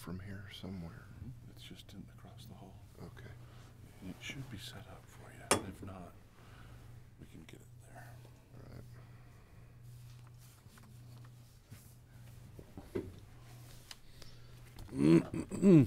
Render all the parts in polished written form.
from here somewhere. It's just across the hall. Okay. It should be set up for you. If not, we can get it there. All right.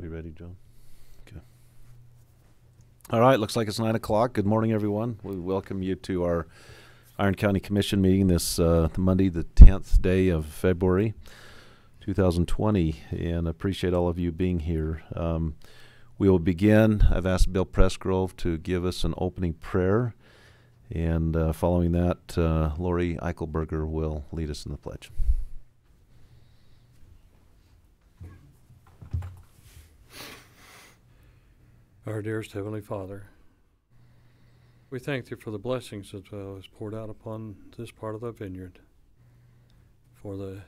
We ready, John? Okay. All right, looks like it's 9 o'clock. Good morning, everyone. We welcome you to our Iron County Commission meeting this Monday, the 10th day of February, 2020, and appreciate all of you being here. We will begin. I've asked Bill Pressgrove to give us an opening prayer, and following that, Lori Eichelberger will lead us in the pledge. Our dearest Heavenly Father, we thank Thee for the blessings that is poured out upon this part of the vineyard, for the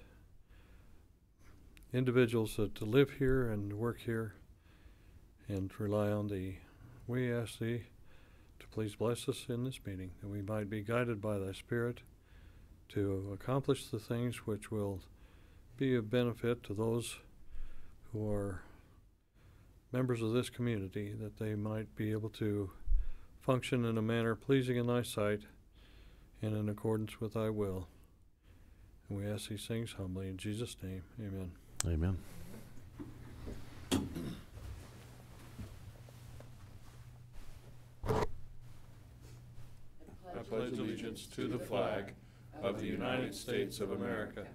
individuals that live here and work here and rely on Thee. We ask Thee to please bless us in this meeting, that we might be guided by Thy Spirit to accomplish the things which will be of benefit to those who are members of this community, that they might be able to function in a manner pleasing in Thy sight and in accordance with Thy will. And we ask these things humbly in Jesus' name. Amen. Amen. I pledge allegiance to the flag of the United States of America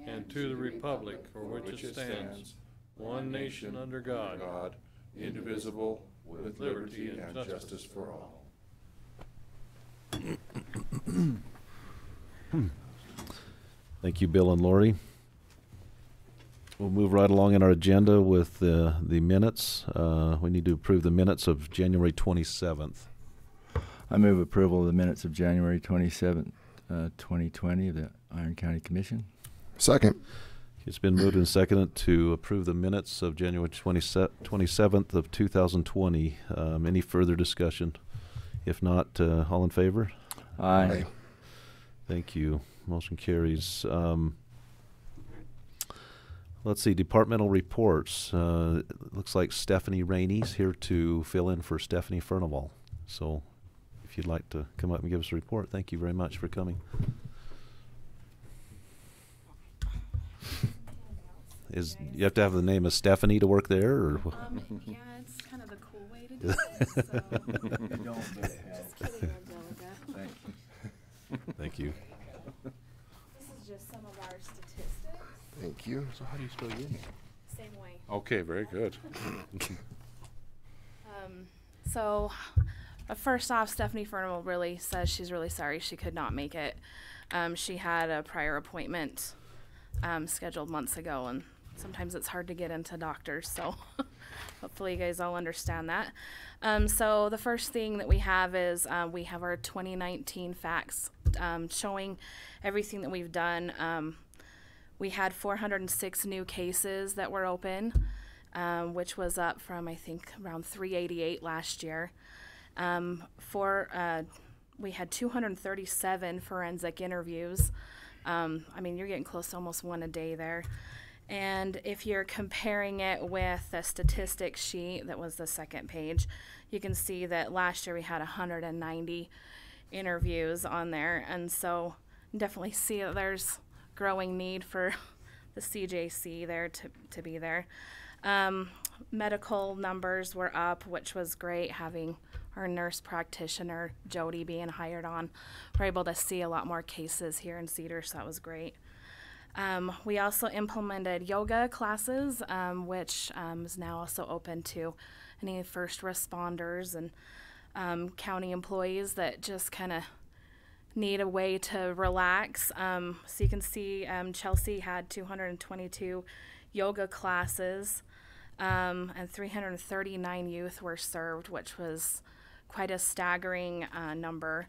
and to the republic for which it stands, one nation under God, indivisible, with liberty and justice for all. Thank you, Bill and Lori. We'll move right along in our agenda with the minutes. We need to approve the minutes of January 27th. I move approval of the minutes of January 27th, 2020 of the Iron County Commission. Second. It's been moved and seconded to approve the minutes of January 27th of 2020. Any further discussion? If not, all in favor? Aye. Thank you. Motion carries. Let's see, departmental reports. It looks like Stephanie Rainey's here to fill in for Stephanie Furnival. So if you'd like to come up and give us a report, thank you very much for coming. You have to have the name of Stephanie to work there, or? Yeah, it's kind of the cool way to do it. So. Just kidding, Angelica. Thank you. This is just some of our statistics. Thank you. So how do you spell your name? Same way. Okay, very good. So, first off, Stephanie Furnival really says she's really sorry she could not make it. She had a prior appointment scheduled months ago, and sometimes it's hard to get into doctors, so hopefully you guys all understand that. So the first thing that we have is we have our 2019 facts showing everything that we've done. We had 406 new cases that were open, which was up from, I think, around 388 last year. We had 237 forensic interviews. I mean, you're getting close to almost one a day there. And if you're comparing it with the statistics sheet, that was the second page, you can see that last year we had 190 interviews on there. And so definitely see that there's growing need for the CJC there to be there. Medical numbers were up, which was great, having our nurse practitioner, Jody, being hired on. We're able to see a lot more cases here in Cedar, so that was great. We also implemented yoga classes, which is now also open to any first responders and county employees that just kind of need a way to relax. So you can see Chelsea had 222 yoga classes, and 339 youth were served, which was quite a staggering number.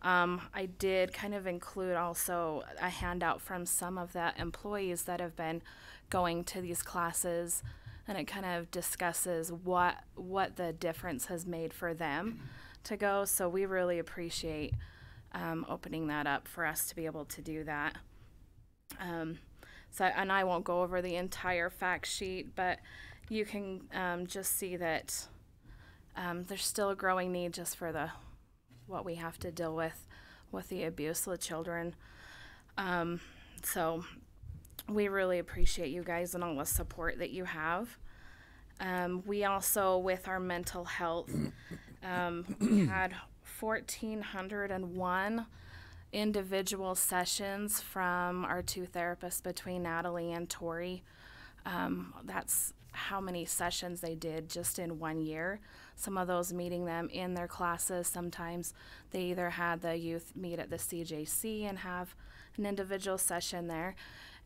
I did kind of include also a handout from some of the employees that have been going to these classes, and it kind of discusses what the difference has made for them to go. So we really appreciate opening that up for us to be able to do that. And I won't go over the entire fact sheet, but you can just see that there's still a growing need just for what we have to deal with the abuse of the children. So we really appreciate you guys and all the support that you have. We also, with our mental health, we had 1,401 individual sessions from our two therapists between Natalie and Tori. That's how many sessions they did just in 1 year. Some of those meeting them in their classes. Sometimes they either had the youth meet at the CJC and have an individual session there.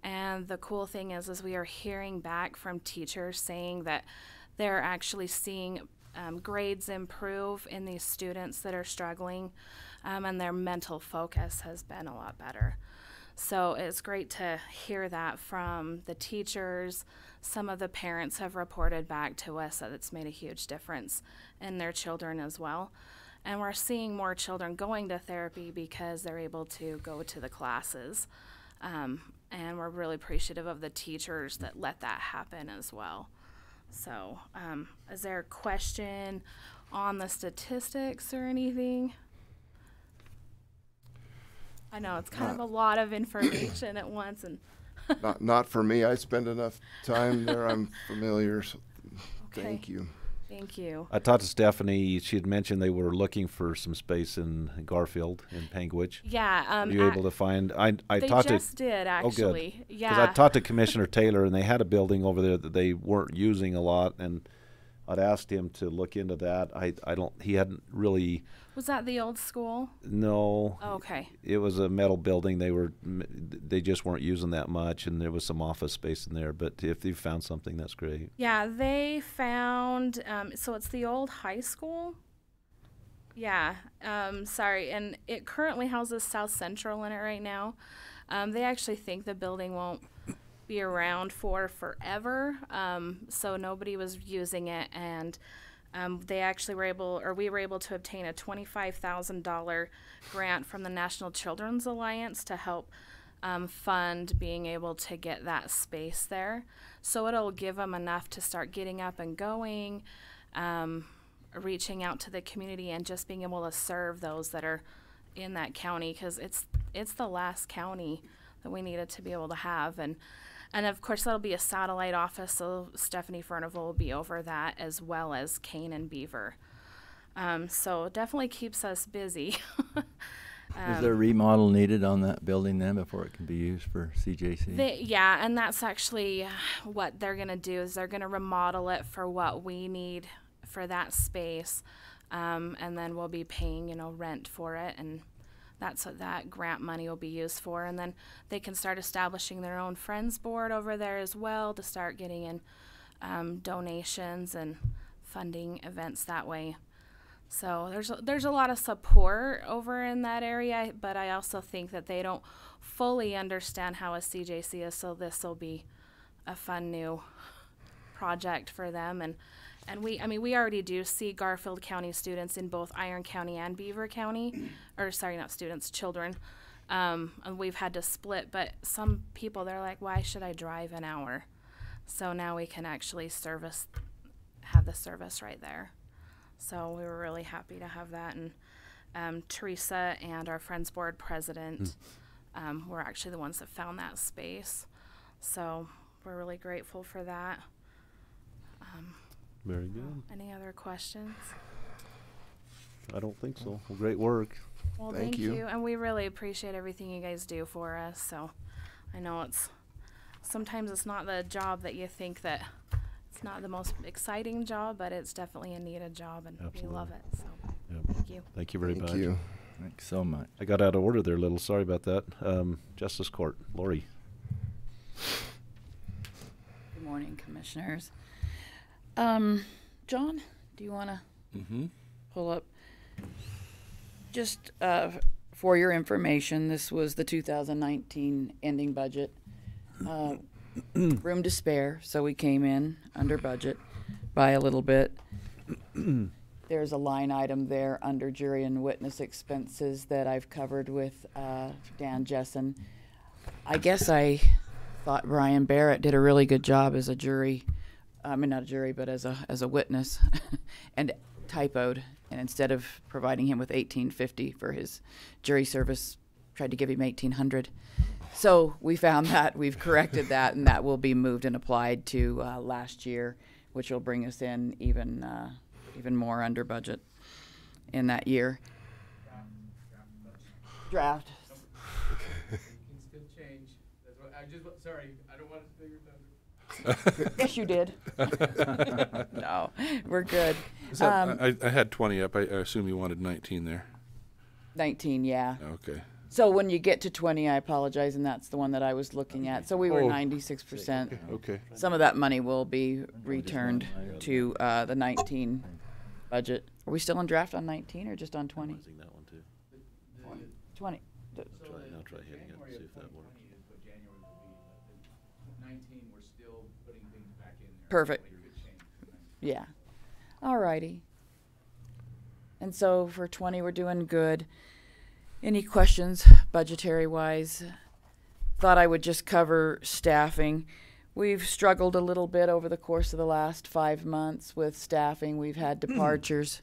And the cool thing is we are hearing back from teachers saying that they're actually seeing grades improve in these students that are struggling, and their mental focus has been a lot better. So it's great to hear that from the teachers. Some of the parents have reported back to us that it's made a huge difference in their children as well. And we're seeing more children going to therapy because they're able to go to the classes. And we're really appreciative of the teachers that let that happen as well. So is there a question on the statistics or anything? I know it's kind of a lot of information at once, and Not for me. I spend enough time there. I'm familiar. So Okay. Thank you. Thank you. I talked to Stephanie. She had mentioned they were looking for some space in Garfield in Panguitch. Yeah. Were you able to find? I They talked to. just did actually. Because Yeah. I talked to Commissioner Taylor, and they had a building over there that they weren't using a lot, and I'd asked him to look into that. He hadn't really. Was that the old school? No. Oh, okay. It was a metal building. They just weren't using that much, and there was some office space in there. But if you found something, that's great. Yeah, they found. So it's the old high school. Yeah. Sorry, and it currently houses South Central in it right now. They actually think the building won't be around for forever. So nobody was using it, and they actually we were able to obtain a $25,000 grant from the National Children's Alliance to help fund being able to get that space there. So it'll give them enough to start getting up and going, reaching out to the community, and just being able to serve those that are in that county, because it's the last county that we needed to be able to have. And of course, that'll be a satellite office, so Stephanie Furnival will be over that, as well as Kane and Beaver. So it definitely keeps us busy. Is there a remodel needed on that building then before it can be used for CJC? Yeah, and that's actually what they're going to do, is they're going to remodel it for what we need for that space. And then we'll be paying, rent for it, and that's what that grant money will be used for. And then they can start establishing their own Friends Board over there as well to start getting in donations and funding events that way. So there's a lot of support over in that area, but I also think that they don't fully understand how a CJC is, so this will be a fun new project for them. And we already do see Garfield County students in both Iron County and Beaver County, or sorry, not students, children. And we've had to split, but some people, they're like, why should I drive an hour? So now we can actually have the service right there. So we were really happy to have that. And Teresa and our Friends Board president were actually the ones that found that space. So we're really grateful for that. Very good. Any other questions? I don't think so. Well, great work. Well, Thank thank you. you. And we really appreciate everything you guys do for us. So I know it's sometimes it's not the job that you think that it's not the most exciting job, but it's definitely a needed job, and we love it. So Yep. thank you. Thank you very much. Thank you. Thanks so much. I got out of order there a little. Sorry about that. Justice Court, Lori. Good morning, Commissioners. John, do you want to pull up? Just for your information, this was the 2019 ending budget. Room to spare, so we came in under budget by a little bit. There's a line item there under jury and witness expenses that I've covered with Dan Jessen. I guess I thought Brian Barrett did a really good job as a jury. I mean, not a jury, but as a witness, and typoed. And instead of providing him with $1,850 for his jury service, tried to give him $1,800. So we found that, we've corrected that, and that will be moved and applied to last year, which will bring us in even more under budget in that year. Draft. It can still change. That's what I just. Sorry, I don't want to steal your thunder. Yes, you did. No, we're good. I had 20 up. I assume you wanted 19 there. 19, yeah. Okay. So when you get to 20, I apologize, and that's the one that I was looking at. So we were 96%. Okay. Some of that money will be returned to the 19 budget. Are we still in draft on 19 or just on 20? Using that one too. 20. Now try hitting it and see if that works. Is what January will be, but the 19 we're still putting things back in there. Perfect. Hopefully it changes. Yeah. All righty. And so for 20, we're doing good. Any questions budgetary-wise? Thought I would just cover staffing. We've struggled a little bit over the course of the last 5 months with staffing. We've had departures.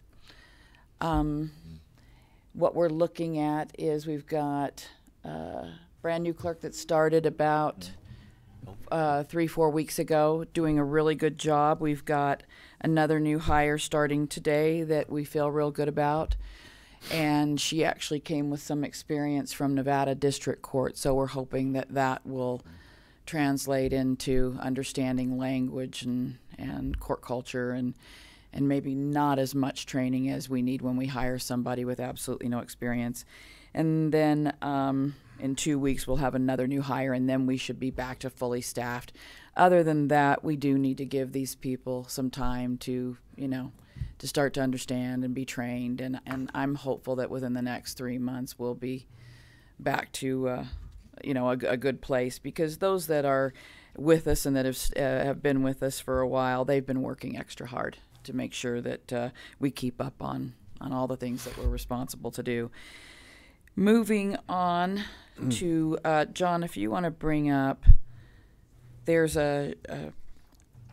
What we're looking at is we've got a brand new clerk that started about 3-4 weeks ago, doing a really good job. We've got another new hire starting today that we feel real good about. And she actually came with some experience from Nevada District Court, so we're hoping that that will translate into understanding language and court culture and maybe not as much training as we need when we hire somebody with absolutely no experience. And then in 2 weeks we'll have another new hire, and then we should be back to fully staffed. Other than that, we do need to give these people some time to, to start to understand and be trained. And I'm hopeful that within the next 3 months we'll be back to, a good place, because those that are with us and that have been with us for a while, they've been working extra hard to make sure that we keep up on all the things that we're responsible to do. Moving on to, John, if you want to bring up, there's an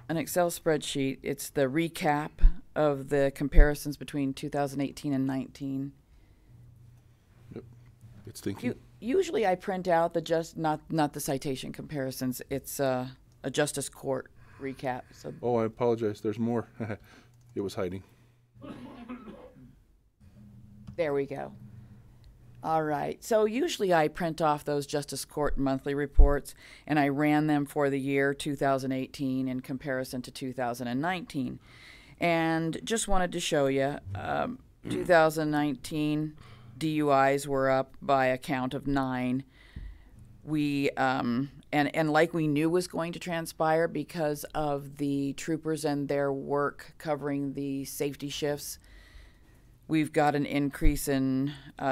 Excel spreadsheet. It's the recap of the comparisons between 2018 and 19. Yep. It's thinking. Usually I print out not the citation comparisons. It's a justice court recap. So Oh, I apologize. There's more. It was hiding. there we go. All right. So usually I print off those justice court monthly reports, and I ran them for the year 2018 in comparison to 2019. And just wanted to show you, 2019 DUIs were up by a count of 9. We and like we knew was going to transpire because of the troopers and their work covering the safety shifts, we've got an increase in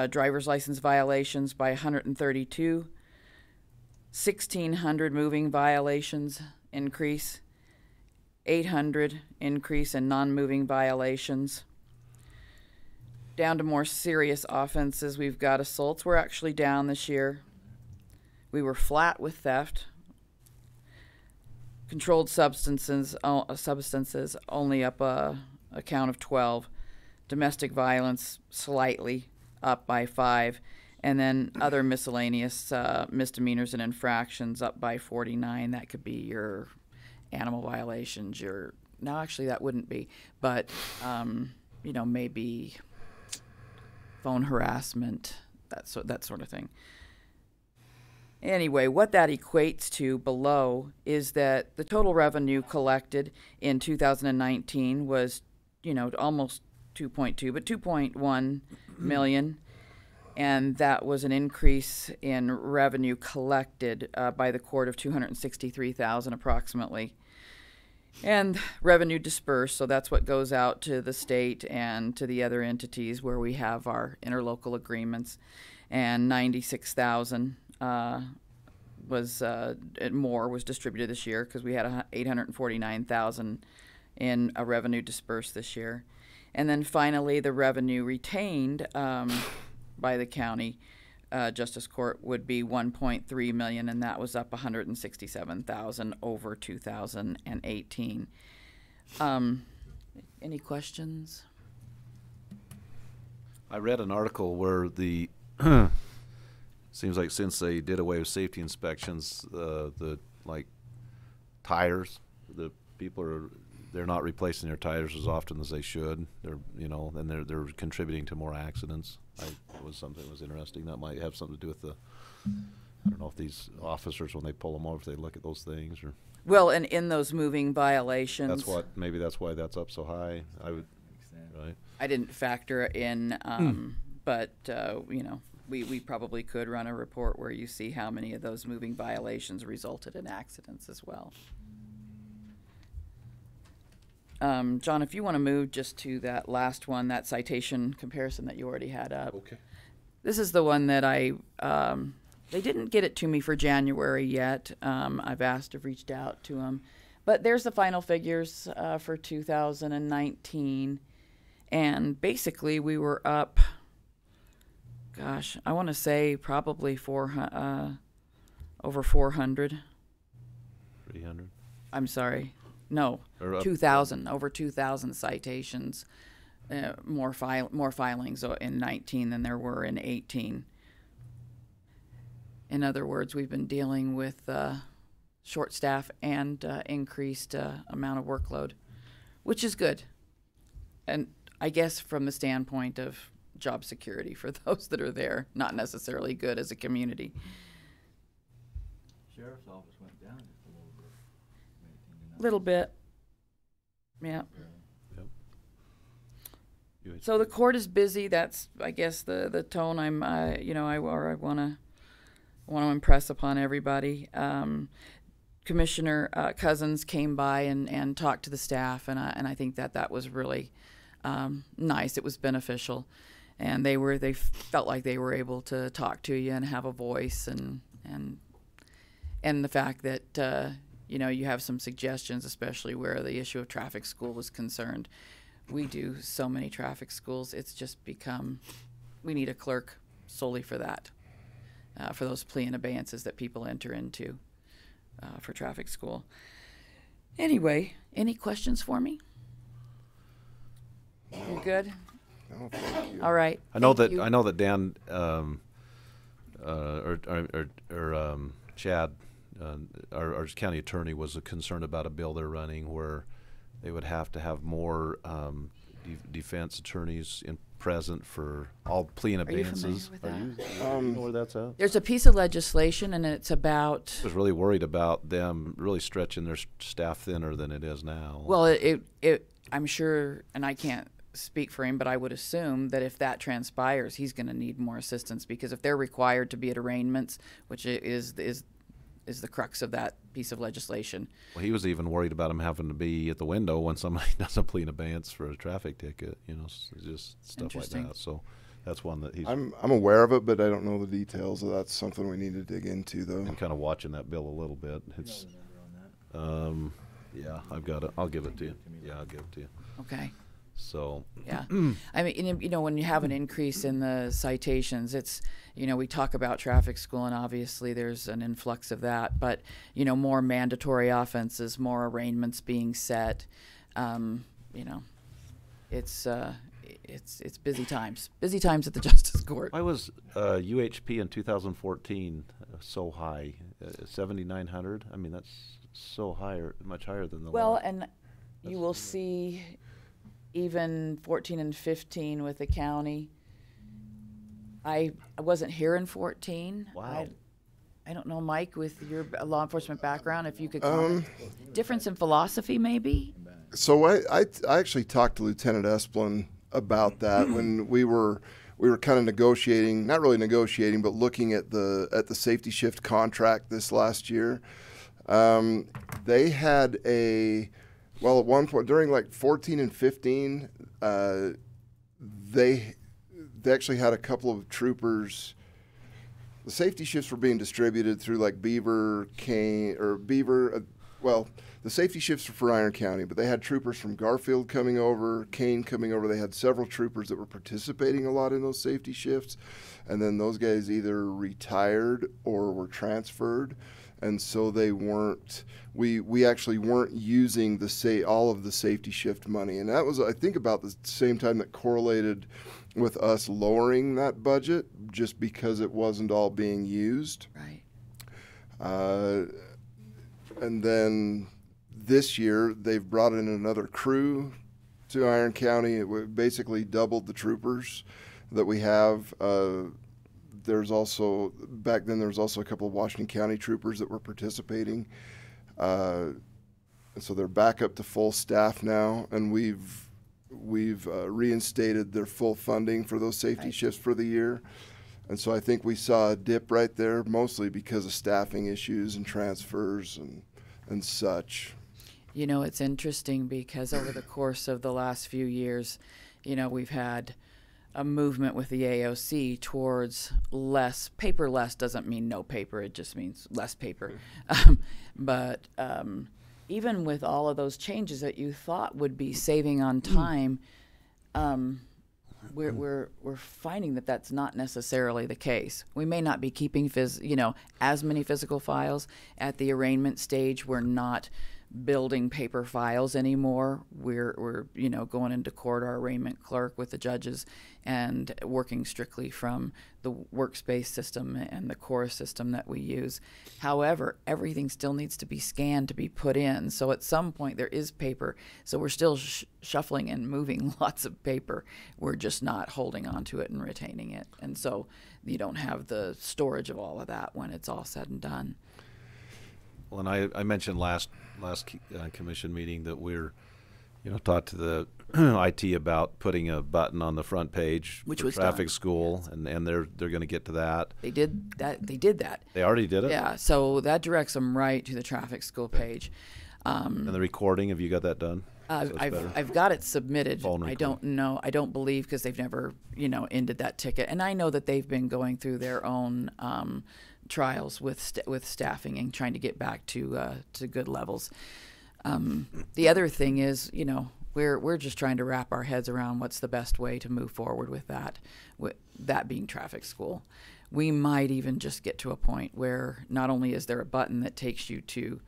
driver's license violations by 132, 1,600 moving violations increase, 800 increase in non-moving violations. Down to more serious offenses, we've got assaults. We're actually down this year. We were flat with theft. Controlled substances only up a count of 12. Domestic violence slightly up by 5. And then other miscellaneous misdemeanors and infractions up by 49. That could be your animal violations, no, actually that wouldn't be, but maybe phone harassment, that sort of thing. Anyway, what that equates to below is that the total revenue collected in 2019 was, almost 2.2, but 2.1 million. And that was an increase in revenue collected by the court of 263,000 approximately. And revenue dispersed, so that's what goes out to the state and to the other entities where we have our interlocal agreements. And 96,000 more was distributed this year because we had 849,000 in a revenue dispersed this year. And then finally, the revenue retained by the county justice court would be 1.3 million, and that was up 167,000 over 2018. Any questions? I read an article where the seems like since they did away with safety inspections, the tires, the people they're not replacing their tires as often as they should. They're they're contributing to more accidents. It was something that was interesting. That might have something to do with I don't know if these officers, when they pull them over, if they look at those things or. Well, and in those moving violations. Maybe that's why that's up so high. Right. I didn't factor in, but we probably could run a report where you see how many of those moving violations resulted in accidents as well. John, if you want to move just to that last one, that citation comparison that you already had up. Okay. This is the one that they didn't get it to me for January yet. I've asked, I've reached out to them. But there's the final figures for 2019. And basically we were up, gosh, I want to say probably over 400. 300? I'm sorry. No, 2,000, over 2,000 citations, more filings in 19 than there were in 18. In other words, we've been dealing with short staff and increased amount of workload, which is good. And I guess from the standpoint of job security for those that are there, not necessarily good as a community. Sheriff's office went down just a little bit. Little bit. Yeah. Yep. So the court is busy. That's, I guess, the tone I want to impress upon everybody. Commissioner Cousins came by and talked to the staff, and I think that was really nice. It was beneficial, and they felt like they were able to talk to you and have a voice, and the fact that you have some suggestions, especially where the issue of traffic school was concerned. We do so many traffic schools. It's just become, we need a clerk solely for that, for those plea and abeyances that people enter into for traffic school. Anyway, any questions for me? You're good? No, thank you. All right. I know Thank that you. Dan or Chad, our county attorney, was concerned about a bill they're running where they would have to have more defense attorneys present for all plea and Are you familiar abeyances. with Do that? you know where that's at? There's a piece of legislation, and it's about. I was really worried about them really stretching their staff thinner than it is now. Well, I'm sure, and I can't speak for him, but I would assume that if that transpires, he's going to need more assistance, because if they're required to be at arraignments, which is the crux of that piece of legislation. Well, he was even worried about him having to be at the window when somebody does a plea and abeyance for a traffic ticket, just stuff like Interesting. that. So that's one that he's I'm aware of it, but I don't know the details. So that's something we need to dig into, though. I'm kind of watching that bill a little bit. It's, yeah, I've got it. I'll give it to you. Yeah, I'll give it to you. Okay. So, Yeah. I mean, when you have an increase in the citations, it's, we talk about traffic school, and obviously there's an influx of that, but, more mandatory offenses, more arraignments being set, it's busy times at the Justice Court. why was UHP in 2014 so high? 7,900? I mean, that's so higher, much higher than the Well, last. and you will see even 14 and 15 with the county. I wasn't here in 14. Wow. I don't know, Mike, with your law enforcement background, if you could comment. Difference in philosophy, maybe? So I actually talked to Lieutenant Esplin about that when we were kind of negotiating, not really negotiating, but looking at the safety shift contract this last year. They had at one point during like 14 and 15, they actually had a couple of troopers. The safety shifts were being distributed through like Beaver, the safety shifts were for Iron County, but they had troopers from Garfield coming over, Kane coming over. They had several troopers that were participating a lot in those safety shifts. And then those guys either retired or were transferred. And so they weren't, we actually weren't using all of the safety shift money. And that was, I think, about the same time that correlated with us lowering that budget just because it wasn't all being used. Right. And then this year they've brought in another crew to Iron County. It basically doubled the troopers that we have. There's also, back then there was also a couple of Washington County troopers that were participating. And so they're back up to full staff now, and we've reinstated their full funding for those safety shifts for the year. And so I think we saw a dip right there, mostly because of staffing issues and transfers and such. You know, it's interesting because over the course of the last few years, you know, we've had a movement with the AOC towards less paper. Less doesn't mean no paper, it just means less paper. But even with all of those changes that you thought would be saving on time, we're finding that that's not necessarily the case. We may not be keeping as many physical files at the arraignment stage. We're not building paper files anymore. We're going into court, our arraignment clerk with the judges, and working strictly from the workspace system and the core system that we use. However, everything still needs to be scanned to be put in. So at some point there is paper. So we're still shuffling and moving lots of paper. We're just not holding on to it and retaining it. And so you don't have the storage of all of that when it's all said and done. Well, and I mentioned last commission meeting that we're, taught to the IT about putting a button on the front page, which for was traffic done. School, and they're going to get to that. They did that. They did that. They already did it. Yeah. So that directs them right to the traffic school page. And the recording, have you got that done? I've got it submitted. Phone I don't know. I don't believe, because they've never ended that ticket, and I know that they've been going through their own trials with staffing and trying to get back to good levels. The other thing is, we're just trying to wrap our heads around what's the best way to move forward with that being traffic school. We might even just get to a point where not only is there a button that takes you to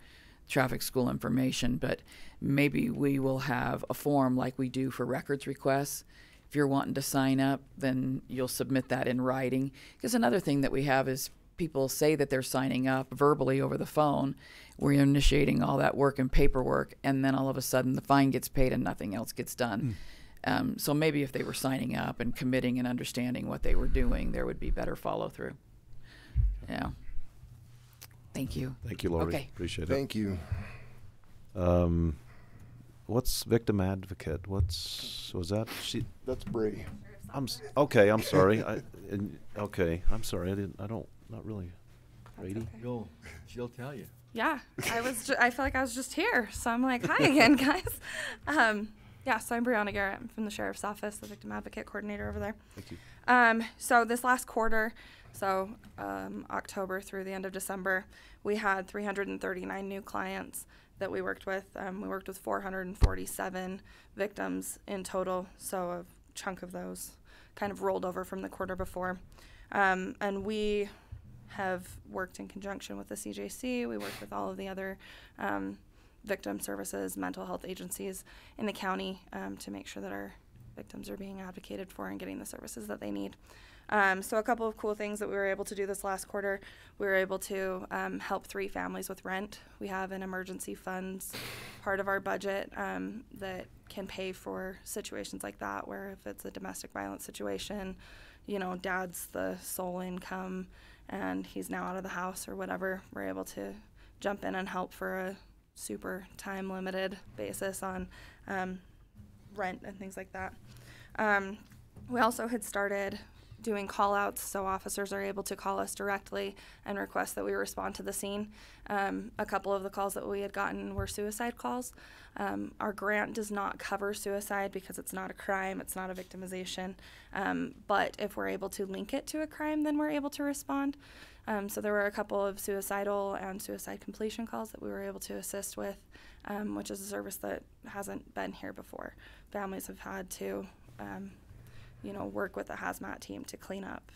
traffic school information, but maybe we will have a form like we do for records requests. If you're wanting to sign up, then you'll submit that in writing. Because another thing that we have is people say that they're signing up verbally over the phone. We're initiating all that work and paperwork, and then all of a sudden the fine gets paid and nothing else gets done. So maybe if they were signing up and committing and understanding what they were doing, there would be better follow through. Yeah. Thank you. Thank you, Lori. Okay. Appreciate it. Thank you. What's victim advocate? Was that she? That's Bree. Okay. I'm sorry. I'm sorry. Not really. Brady. Okay. She'll tell you. Yeah, I feel like I was just here, so I'm like, hi again, guys. So I'm Brianna Garrett. I'm from the Sheriff's Office, the Victim Advocate Coordinator over there. Thank you. So this last quarter, October through the end of December, we had 339 new clients that we worked with. We worked with 447 victims in total, so a chunk of those kind of rolled over from the quarter before. And we have worked in conjunction with the CJC. We work with all of the other victim services, mental health agencies in the county to make sure that our victims are being advocated for and getting the services that they need. So a couple of cool things that we were able to do this last quarter. We were able to help 3 families with rent. We have an emergency funds part of our budget that can pay for situations like that, where if it's a domestic violence situation, dad's the sole income and he's now out of the house or whatever, we're able to jump in and help for a super time limited basis on rent and things like that. We also had started doing call outs, so officers are able to call us directly and request that we respond to the scene. A couple of the calls that we had gotten were suicide calls. Our grant does not cover suicide because it's not a crime, it's not a victimization, but if we're able to link it to a crime, then we're able to respond. So there were a couple of suicidal and suicide completion calls that we were able to assist with, which is a service that hasn't been here before. Families have had to work with the hazmat team to clean up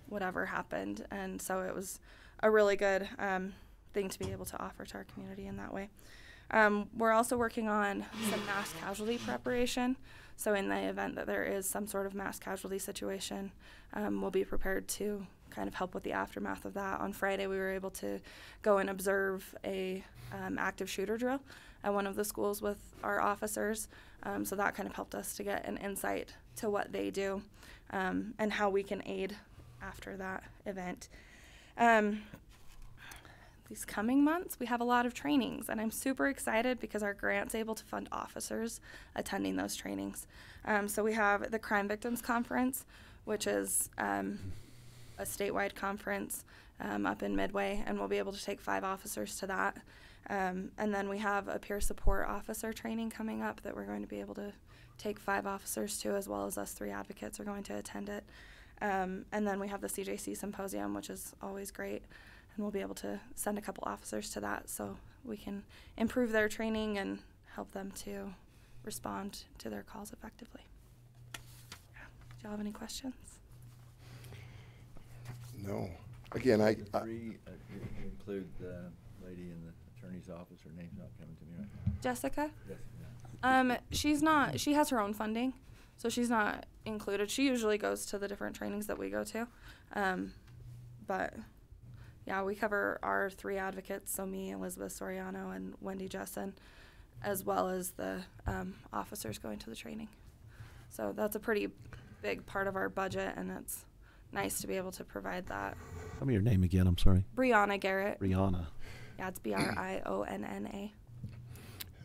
whatever happened. And so it was a really good thing to be able to offer to our community in that way. We're also working on some mass casualty preparation. So in the event that there is some sort of mass casualty situation, we'll be prepared to kind of help with the aftermath of that. On Friday, we were able to go and observe a active shooter drill at one of the schools with our officers. So that kind of helped us to get an insight to what they do and how we can aid after that event. These coming months, we have a lot of trainings, and I'm super excited because our grant's able to fund officers attending those trainings. So we have the Crime Victims Conference, which is a statewide conference up in Midway, and we'll be able to take 5 officers to that. And then we have a peer support officer training coming up that we're going to be able to take 5 officers to, as well as us 3 advocates are going to attend it. And then we have the CJC Symposium, which is always great, and we'll be able to send a couple officers to that so we can improve their training and help them to respond to their calls effectively. Yeah. Do y'all have any questions? No. Again, I You include the lady in the attorney's office. Her name's not coming to me right now. Jessica? Jessica. She's not, she has her own funding, so she's not included. She usually goes to the different trainings that we go to. But yeah, we cover our 3 advocates, so me, Elizabeth Soriano, and Wendy Jessen, as well as the officers going to the training. So that's a pretty big part of our budget, and it's nice to be able to provide that. Tell me your name again, I'm sorry. Brianna Garrett. Brianna. Yeah, it's Brionna.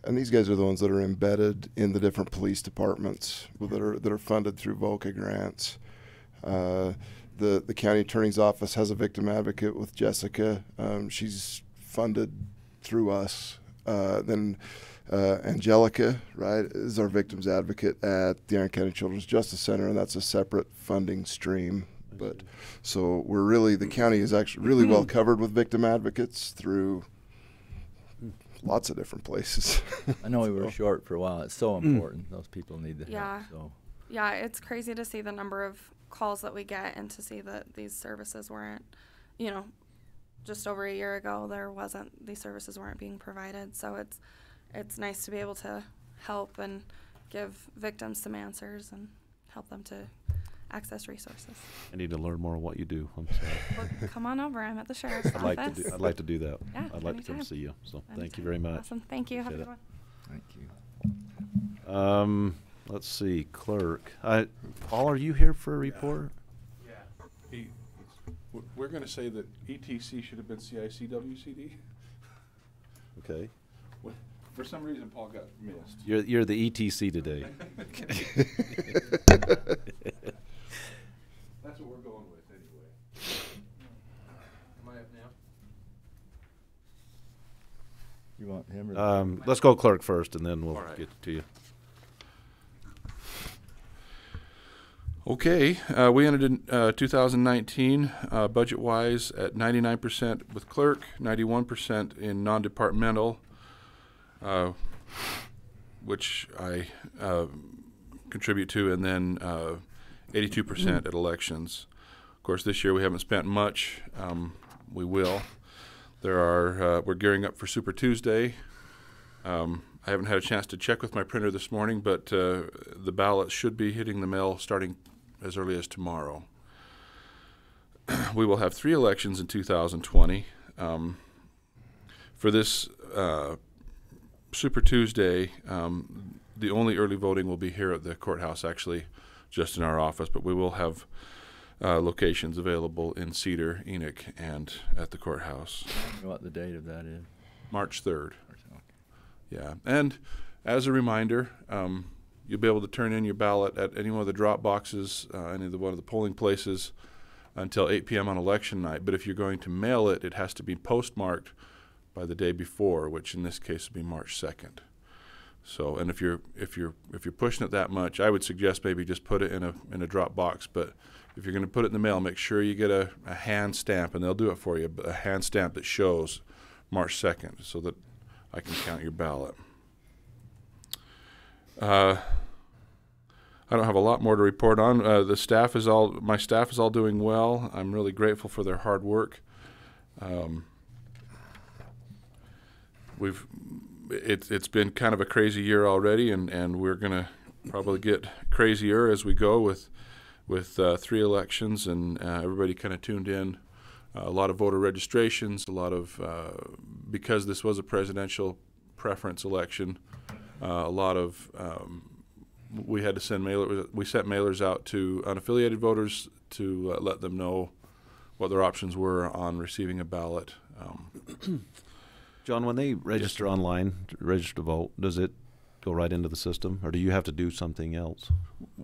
and these guys are the ones that are embedded in the different police departments that are funded through VOCA grants. The county attorney's office has a victim advocate with Jessica. She's funded through us. Then Angelica, right, is our victims advocate at the Iron County Children's Justice Center, and that's a separate funding stream. But so we're really, the county is actually really well covered with victim advocates through lots of different places. I know we were short for a while. It's so important. Those people need the help. So. Yeah, it's crazy to see the number of calls that we get and to see that these services weren't, just over a year ago these services weren't being provided. So it's nice to be able to help and give victims some answers and help them to access resources. I need to learn more of what you do. I'm sorry. Well, come on over. I'm at the sheriff's office. I'd like to do that. Yeah, I'd like to come anytime. see you. So thank Anytime. you very much. Awesome. Thank you. Have a good one. Thank you. Let's see, clerk. Paul, are you here for a report? Yeah. We're going to say that ETC should have been CIC WCD. Okay. For some reason, Paul got missed. You're the ETC today. That's what we're going with anyway. Am I up now? You want him or Let's go clerk first, and then we'll All right. get to you. Okay, we ended in 2019 budget-wise at 99% with clerk, 91% in non-departmental, which I contribute to, and then 82% at elections. Of course, this year we haven't spent much. We will. We're gearing up for Super Tuesday. I haven't had a chance to check with my printer this morning, but the ballots should be hitting the mail starting as early as tomorrow. We will have 3 elections in 2020. For this Super Tuesday, the only early voting will be here at the courthouse, actually, just in our office, but we will have locations available in Cedar, Enoch, and at the courthouse. What the date of that is? March 3rd. Yeah, and as a reminder, you'll be able to turn in your ballot at any one of the drop boxes, any of one of the polling places until 8 p.m. on election night. But if you're going to mail it, it has to be postmarked by the day before, which in this case would be March 2nd. So, and if you're pushing it that much, I would suggest maybe just put it in a drop box. But if you're going to put it in the mail, make sure you get a hand stamp, and they'll do it for you, a hand stamp that shows March 2nd, so that I can count your ballot. I don't have a lot more to report on. My staff is all doing well. I'm really grateful for their hard work. It's been kind of a crazy year already, and we're gonna probably get crazier as we go with 3 elections, and everybody kind of tuned in. A lot of voter registrations, a lot of because this was a presidential preference election. A lot of we had to send we sent mailers out to unaffiliated voters to let them know what their options were on receiving a ballot. John, when they register online, register to vote, does it go right into the system, or do you have to do something else?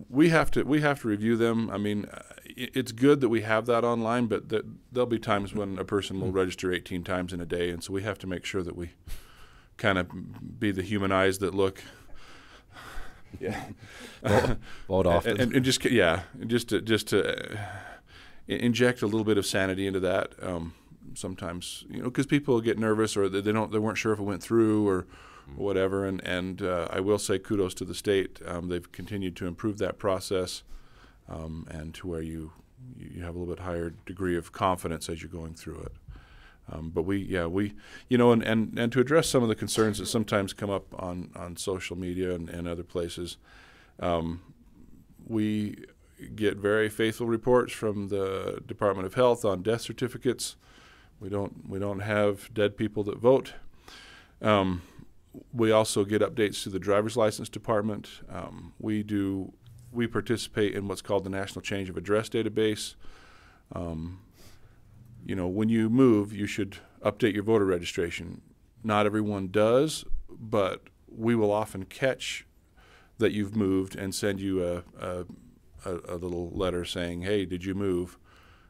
We have to review them. I mean, it's good that we have that online, but there'll be times when a person will register 18 times in a day, and so we have to make sure that we kind of be the human eyes that look. Yeah. Vote often. And just to inject a little bit of sanity into that. Sometimes, because people get nervous, or they weren't sure if it went through or whatever. And I will say kudos to the state. They've continued to improve that process, and to where you have a little bit higher degree of confidence as you're going through it. But and to address some of the concerns that sometimes come up on social media and other places, we get very faithful reports from the Department of Health on death certificates. We don't have dead people that vote. We also get updates to the driver's license department. We participate in what's called the National Change of Address database. When you move, you should update your voter registration. Not everyone does, but we will often catch that you've moved and send you a little letter saying, "Hey, did you move?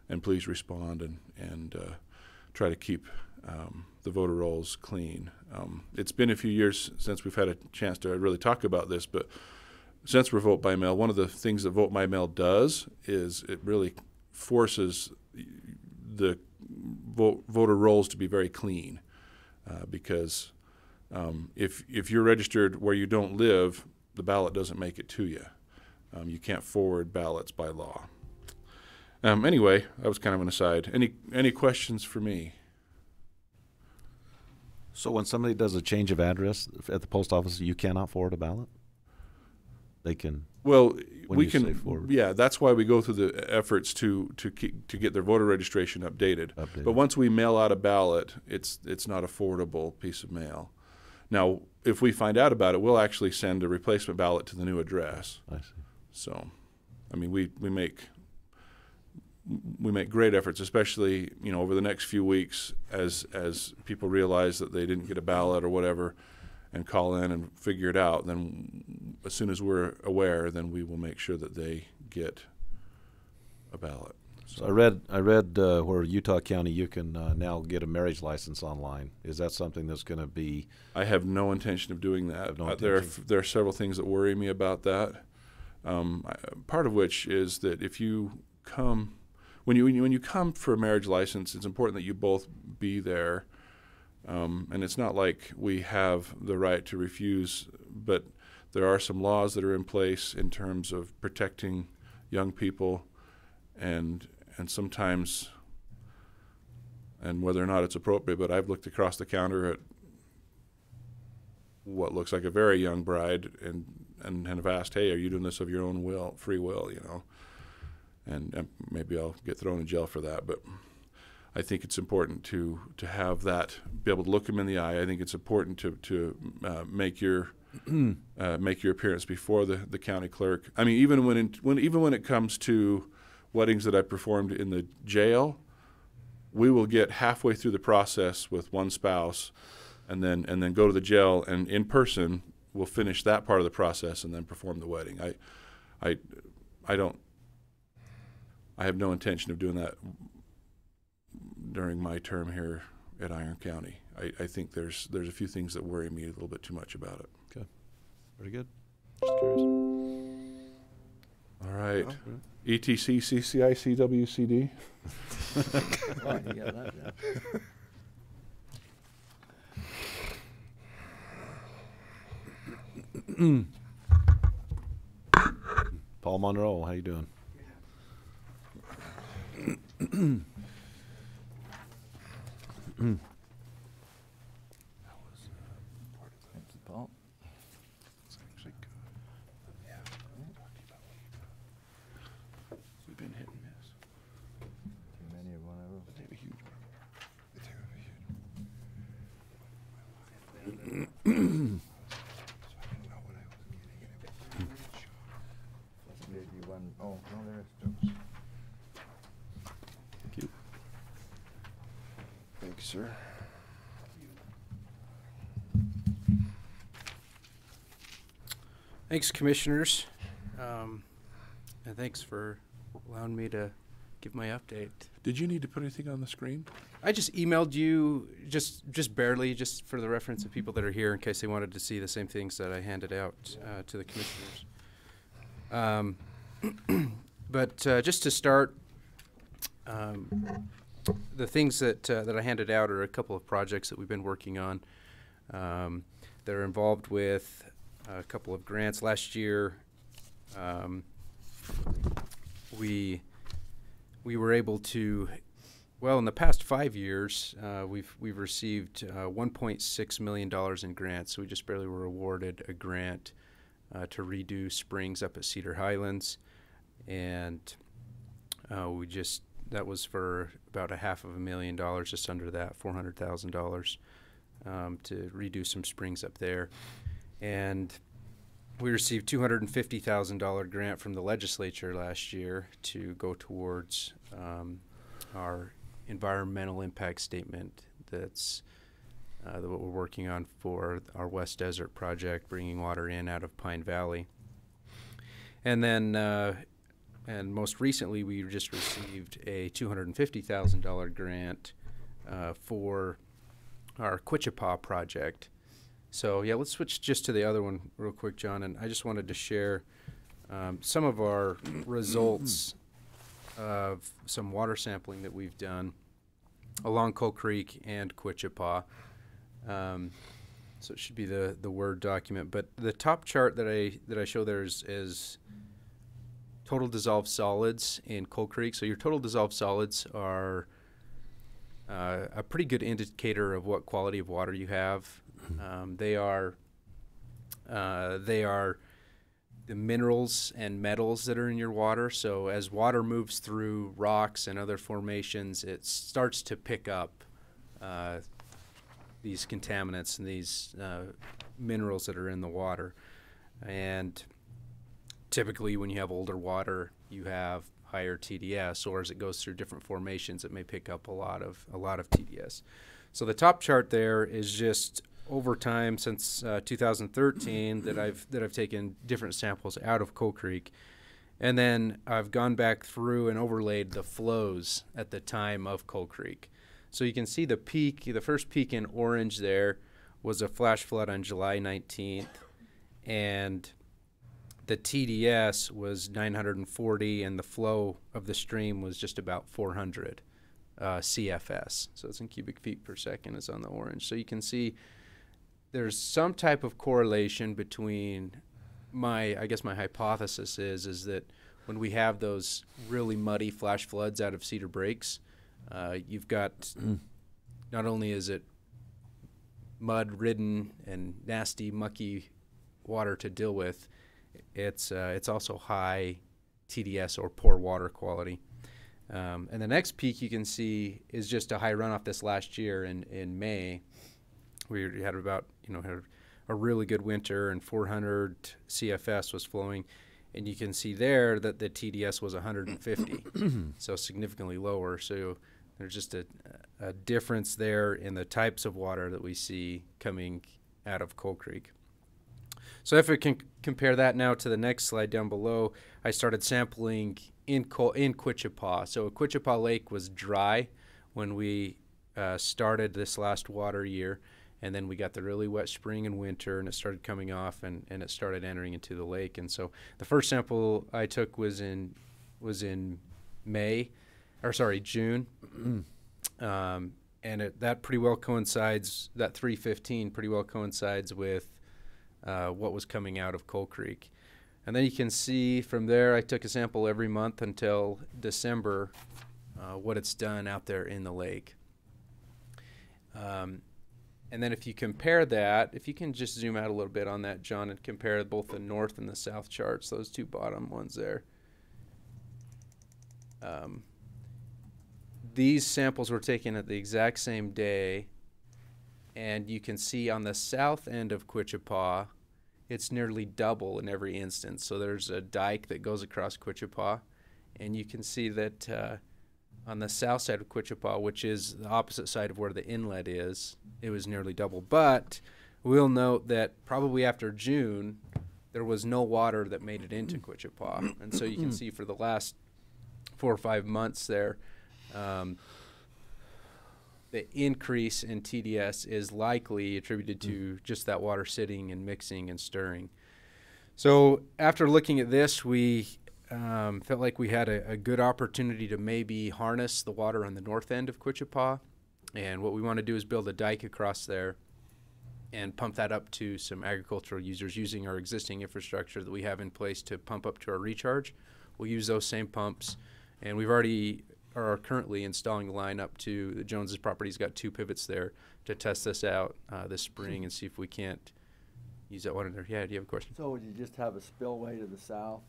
And please respond," and try to keep the voter rolls clean. It's been a few years since we've had a chance to really talk about this, but since we're vote by mail, one of the things that vote by mail does is it really forces the voter rolls to be very clean, because if you're registered where you don't live, the ballot doesn't make it to you. You can't forward ballots by law. Anyway, that was kind of an aside. Any questions for me? So when somebody does a change of address at the post office, you cannot forward a ballot? They can. Well, when we you say can. forward. Yeah, that's why we go through the efforts to get their voter registration updated. But once we mail out a ballot, it's not a forwardable piece of mail. Now, if we find out about it, we'll actually send a replacement ballot to the new address. I see. So, I mean, we make great efforts, especially over the next few weeks, as people realize that they didn't get a ballot or whatever, and call in and figure it out. Then, as soon as we're aware, then we will make sure that they get a ballot. So I read where Utah County you can now get a marriage license online. Is that something that's going to be? I have no intention of doing that. There are several things that worry me about that. Part of which is that if you come, when you come for a marriage license, it's important that you both be there. And it's not like we have the right to refuse, but there are some laws that are in place in terms of protecting young people, and sometimes, and whether or not it's appropriate, but I've looked across the counter at what looks like a very young bride and have asked, "Hey, are you doing this of your own free will?" And maybe I'll get thrown in jail for that, but I think it's important to have that, be able to look them in the eye. I think it's important to make your appearance before the county clerk. I mean, even when it comes to weddings that I performed in the jail, we will get halfway through the process with one spouse, and then go to the jail, and in person we'll finish that part of the process and then perform the wedding. I have no intention of doing that during my term here at Iron County. I think there's a few things that worry me a little bit too much about it. Okay. Very good. Just curious. All right. ETC, CCIC, WCD. Oh, you got that down. Paul Monroe, how you doing? Thank you, Paul. We've been hit and miss. Too many of one of them. They have a huge Maybe one. Oh, no, there's jokes. Thank you. Thank you, sir. Thanks, Commissioners, and thanks for allowing me to give my update. Did you need to put anything on the screen? I just emailed you, just barely, just for the reference of people that are here in case they wanted to see the same things that I handed out to the Commissioners. But just to start, the things that I handed out are a couple of projects that we've been working on. They're involved with a couple of grants. Last year, we were able to, well, in the past 5 years, we've received $1.6 million in grants. So we just barely were awarded a grant to redo springs up at Cedar Highlands, and that was for about $500,000, just under that, $400,000, to redo some springs up there. And we received $250,000 grant from the legislature last year to go towards our environmental impact statement. That's what we're working on for our West Desert project, bringing water in out of Pine Valley. And then, and most recently, we just received a $250,000 grant for our Wichita project. So yeah, let's switch just to the other one real quick, John. And I just wanted to share some of our results of some water sampling that we've done along Coal Creek and Wichita. So it should be the Word document. But the top chart that I show there is total dissolved solids in Coal Creek. So your total dissolved solids are a pretty good indicator of what quality of water you have. They are the minerals and metals that are in your water. So as water moves through rocks and other formations, it starts to pick up these contaminants and these minerals that are in the water. And typically when you have older water, you have higher TDS, or as it goes through different formations, it may pick up a lot of TDS. So the top chart there is just over time since 2013 that I've taken different samples out of Coal Creek, and then I've gone back through and overlaid the flows at the time of Coal Creek. So you can see the peak, the first peak in orange there was a flash flood on July 19th, and the TDS was 940, and the flow of the stream was just about 400 CFS. So it's in cubic feet per second is on the orange. So you can see there's some type of correlation between I guess my hypothesis is that when we have those really muddy flash floods out of Cedar Breaks, you've got not only is it mud-ridden and nasty, mucky water to deal with, it's also high TDS or poor water quality. And the next peak you can see is just a high runoff this last year in May. We had about, had a really good winter, and 400 CFS was flowing. And you can see there that the TDS was 150, so significantly lower. So there's just a difference there in the types of water that we see coming out of Coal Creek. So if we can compare that now to the next slide down below, I started sampling in Wichita. So Wichita Lake was dry when we started this last water year, and then we got the really wet spring and winter, and it started coming off, and it started entering into the lake. And so the first sample I took was in June. And that pretty well coincides, that 315 pretty well coincides with what was coming out of Coal Creek. And then you can see from there, I took a sample every month until December, what it's done out there in the lake. And then if you compare that, if you can just zoom out a little bit on that, John, and compare both the north and the south charts, those two bottom ones there. These samples were taken at the exact same day, and you can see on the south end of Wichita, it's nearly double in every instance. So there's a dike that goes across Wichita, and you can see that on the south side of Wichita, which is the opposite side of where the inlet is, it was nearly double. But we'll note that probably after June, there was no water that made it into Wichita. And so you can see for the last 4 or 5 months there, the increase in TDS is likely attributed to just that water sitting and mixing and stirring. So after looking at this, we felt like we had a good opportunity to maybe harness the water on the north end of Wichita. And what we want to do is build a dike across there and pump that up to some agricultural users using our existing infrastructure that we have in place to pump up to our recharge. We'll use those same pumps, and we've already are currently installing the line up to the Jones's property. He's got 2 pivots there to test this out this spring and see if we can't use that water there. Yeah, do you have a question? So would you just have a spillway to the south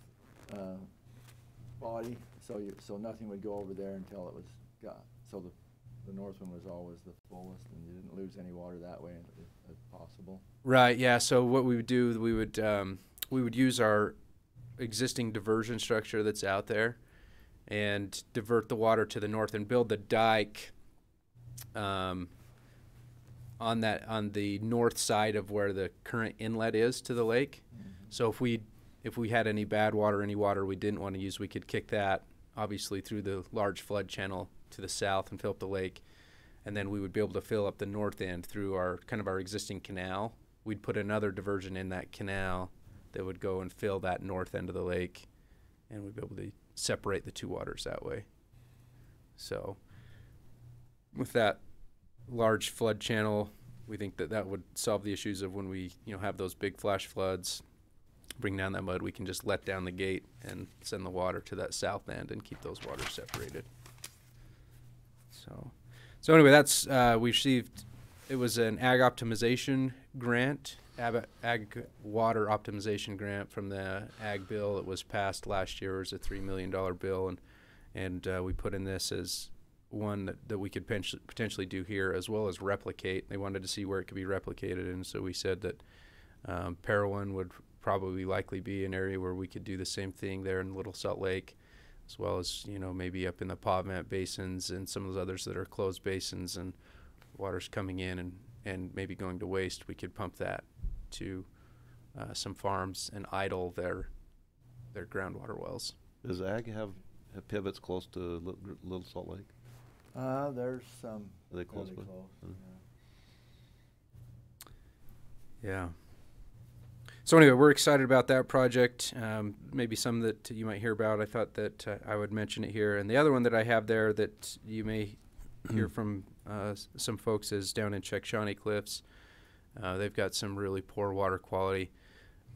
body, so nothing would go over there until it was so the north one was always the fullest, and you didn't lose any water that way if possible? Right, yeah. So what we would do, we would use our existing diversion structure that's out there and divert the water to the north and build the dike on the north side of where the current inlet is to the lake. Mm-hmm. So if we had any bad water, any water we didn't want to use, we could kick that obviously through the large flood channel to the south and fill up the lake, and then we would be able to fill up the north end through our existing canal. We'd put another diversion in that canal that would go and fill that north end of the lake, and we'd be able to separate the 2 waters that way. So with that large flood channel, we think that would solve the issues of when we have those big flash floods, bring down that mud, we can just let down the gate and send the water to that south end and keep those waters separated. So anyway, that's we received, it was an ag optimization grant, ag water optimization grant from the ag bill that was passed last year. It was a $3 million bill, and we put in this as one that we could potentially do here as well as replicate. They wanted to see where it could be replicated, and so we said that Parowan would probably likely be an area where we could do the same thing there in Little Salt Lake, as well as maybe up in the Pavement basins and some of those others that are closed basins and water's coming in and maybe going to waste. We could pump that to some farms and idle their groundwater wells. Does ag have pivots close to Little Salt Lake? There's some. Are they close? Close. Yeah. So anyway, we're excited about that project. Maybe some that you might hear about. I thought that I would mention it here. And the other one that I have there that you may hear from some folks is down in Shawnee Cliffs. They've got some really poor water quality.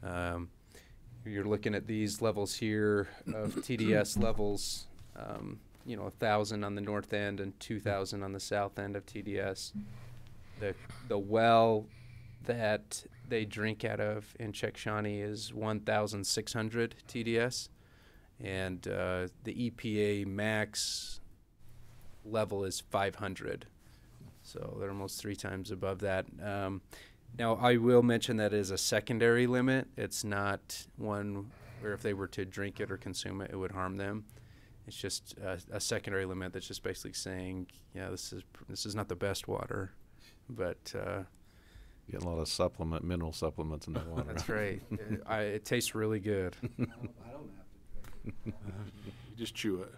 You're looking at these levels here of TDS levels, 1,000 on the north end and 2,000 on the south end of TDS. The well that they drink out of in Shawnee is 1,600 TDS, and the EPA max level is 500. So they're almost 3 times above that. Now, I will mention that is a secondary limit. It's not one where if they were to drink it or consume it, it would harm them. It's just a secondary limit that's just basically saying, yeah, this is not the best water, but Getting a lot of mineral supplements in that water. that's right. It tastes really good. I don't have to drink it. You just chew it.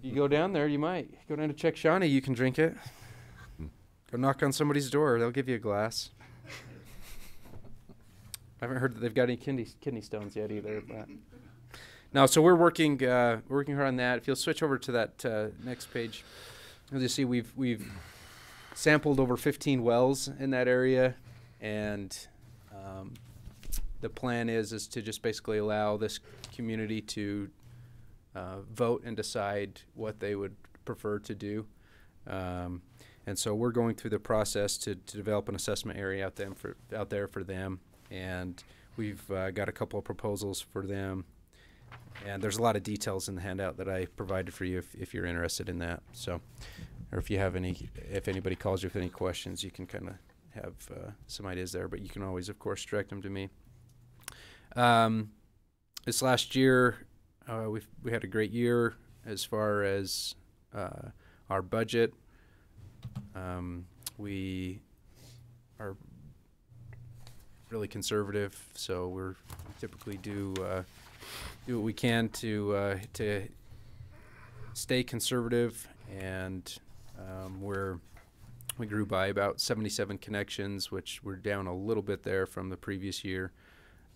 You go down there, you might go down to check Shawnee. You can drink it. Go knock on somebody's door; they'll give you a glass. I haven't heard that they've got any kidney stones yet either. But no, so we're working hard on that. If you'll switch over to that next page, you'll just see we've sampled over 15 wells in that area, and the plan is to just basically allow this community to vote and decide what they would prefer to do. And so we're going through the process to develop an assessment area out there for them. And we've got a couple of proposals for them. And there's a lot of details in the handout that I provided for you if you're interested in that. So, or if anybody calls you with any questions, you can kind of have some ideas there. But you can always, of course, direct them to me. This last year, we had a great year as far as our budget. We are really conservative, so we're typically do what we can to stay conservative, and we grew by about 77 connections, which we're down a little bit there from the previous year,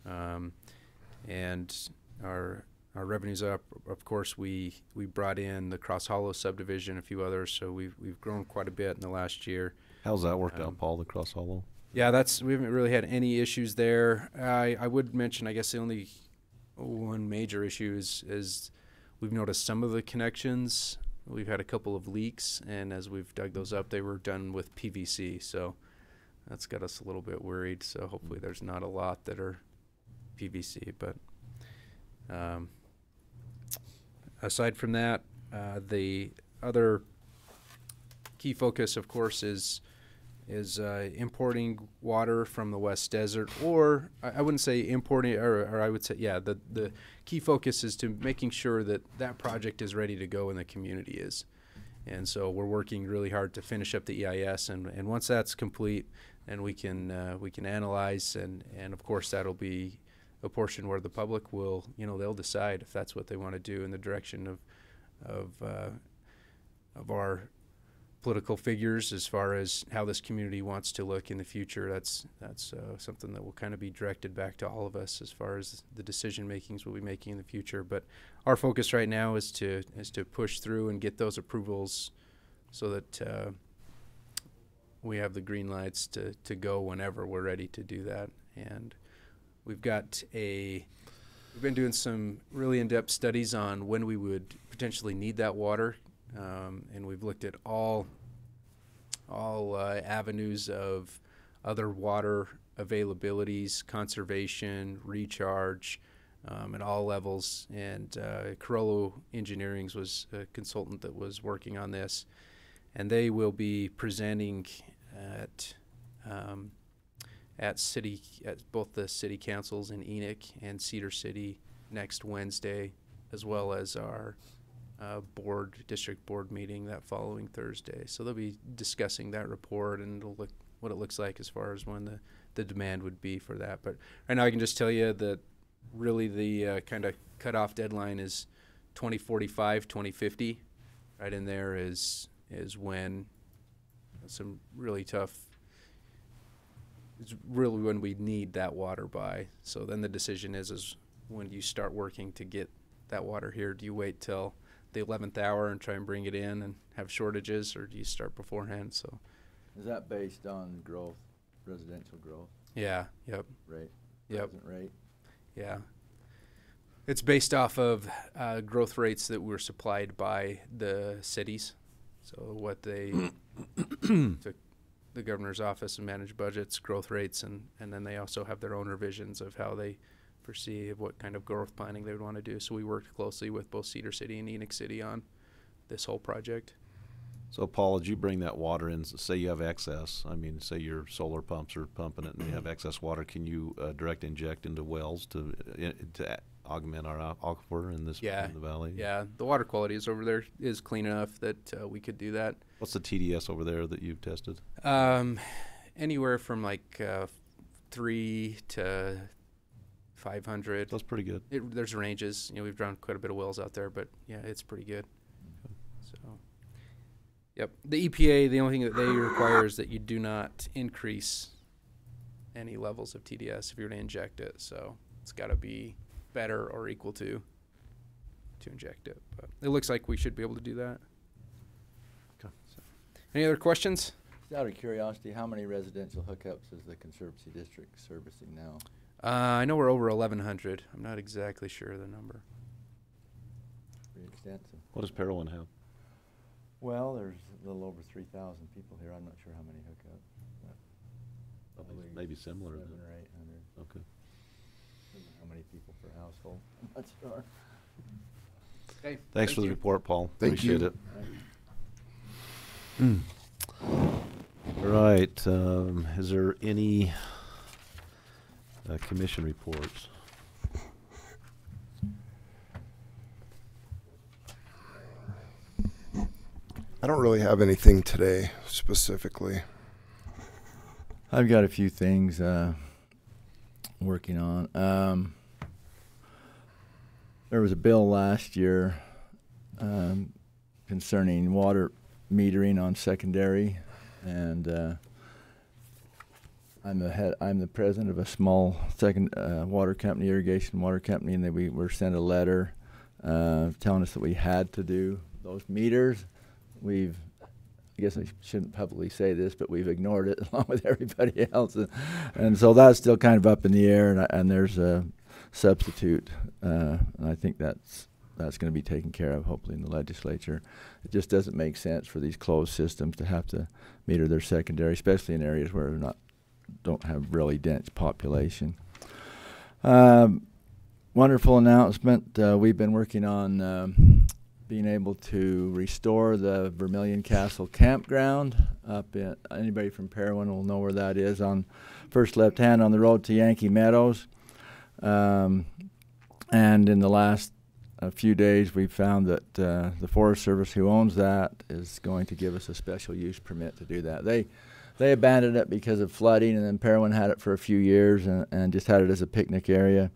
and our revenue's up. Of course, we brought in the Cross Hollow subdivision, a few others, so we've grown quite a bit in the last year. How's that worked out, Paul, the Cross Hollow? Yeah, we haven't really had any issues there. I would mention, I guess the only one major issue is we've noticed some of the connections. We've had a couple of leaks, and as we've dug those up, they were done with PVC, so that's got us a little bit worried. So hopefully there's not a lot that are PVC, but aside from that, the other key focus, of course, is importing water from the West Desert, or I wouldn't say importing, or I would say, yeah, the key focus is to making sure that project is ready to go and the community is. And so we're working really hard to finish up the EIS, and once that's complete, then we can analyze, and of course that'll be a portion where the public will, they'll decide if that's what they want to do in the direction of our political figures as far as how this community wants to look in the future. That's something that will kind of be directed back to all of us as far as the decision makings we'll be making in the future. But our focus right now is to push through and get those approvals so that we have the green lights to go whenever we're ready to do that. And we've been doing some really in-depth studies on when we would potentially need that water. And we've looked at all avenues of other water availabilities, conservation, recharge, at all levels. And Carollo Engineering was a consultant that was working on this, and they will be presenting at both the city councils in Enoch and Cedar City next Wednesday, as well as our district board meeting that following Thursday. So they'll be discussing that report, and what it looks like as far as when the demand would be for that. But right now I can just tell you that really the kind of cutoff deadline is 2045, 2050. Right in there is when some really tough, it's really when we need that water by. So then the decision is when do you start working to get that water here? Do you wait till the 11th hour and try and bring it in and have shortages, or do you start beforehand? So is that based on growth, residential growth? Yeah. Yep. Rate. Yep. Present rate. Yeah. It's based off of growth rates that were supplied by the cities. So what they took the governor's office and managed budgets, growth rates, and then they also have their own revisions of how they foresee of what kind of growth planning they would want to do. So we worked closely with both Cedar City and Enoch City on this whole project. So Paul, as you bring that water in, say you have excess, say your solar pumps are pumping it and you have excess water, can you direct inject into wells to augment our aquifer in this Yeah. in the valley? Yeah, the water quality is over there is clean enough that we could do that. What's the TDS over there that you've tested? Anywhere from like 3 to 500. That's pretty good. There's ranges. We've drawn quite a bit of wells out there, but yeah, it's pretty good. So, yep. The EPA, the only thing that they require is that you do not increase any levels of TDS if you're going to inject it. So it's got to be better or equal to inject it. But it looks like we should be able to do that. Okay. So, any other questions? Just out of curiosity, how many residential hookups is the Conservancy District servicing now? I know we're over 1,100. I'm not exactly sure of the number. Pretty extensive. What does Parowan have? Well, there's a little over 3,000 people here. I'm not sure how many hookups. Probably Maybe similar. 700 or 800. Okay. How many people per household? I'm not sure. Okay. Thanks for the report, Paul. Thank Appreciate you. it. All right. Is there any commission reports? I don't really have anything today specifically. I've got a few things working on. There was a bill last year concerning water metering on secondary, and I'm the president of a small water company, irrigation water company, and we were sent a letter telling us that we had to do those meters. I guess I shouldn't publicly say this, but we've ignored it along with everybody else, and so that's still kind of up in the air. And there's a substitute, and I think that's going to be taken care of, hopefully, in the legislature. It just doesn't make sense for these closed systems to have to meter their secondary, especially in areas where don't have really dense population. Wonderful announcement. We've been working on being able to restore the Vermilion Castle campground up in, anybody from Parowan will know where that is, on first left hand on the road to Yankee Meadows. And in the last few days we've found that the Forest Service, who owns that, is going to give us a special use permit to do that. They abandoned it because of flooding, and then Parowan had it for a few years and just had it as a picnic area.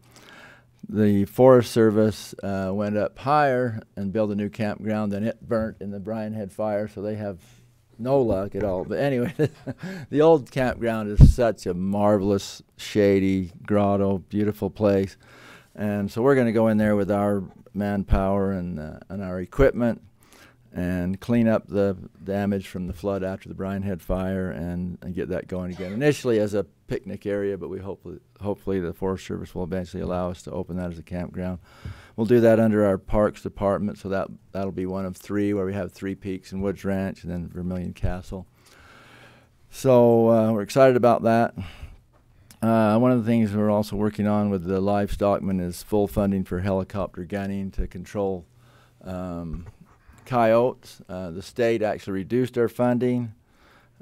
The Forest Service went up higher and built a new campground, and it burnt in the Bryan Head fire, so they have no luck at all. But anyway, the old campground is such a marvelous, shady grotto, beautiful place. And so we're going to go in there with our manpower and our equipment and clean up the damage from the flood after the Bryan Head fire and get that going again. Initially as a picnic area, but we hopefully the Forest Service will eventually allow us to open that as a campground. We'll do that under our Parks Department, so that'll be one of three, where we have Three Peaks and Woods Ranch and then Vermilion Castle. So we're excited about that. One of the things we're also working on with the livestockmen is full funding for helicopter gunning to control coyotes. The state actually reduced our funding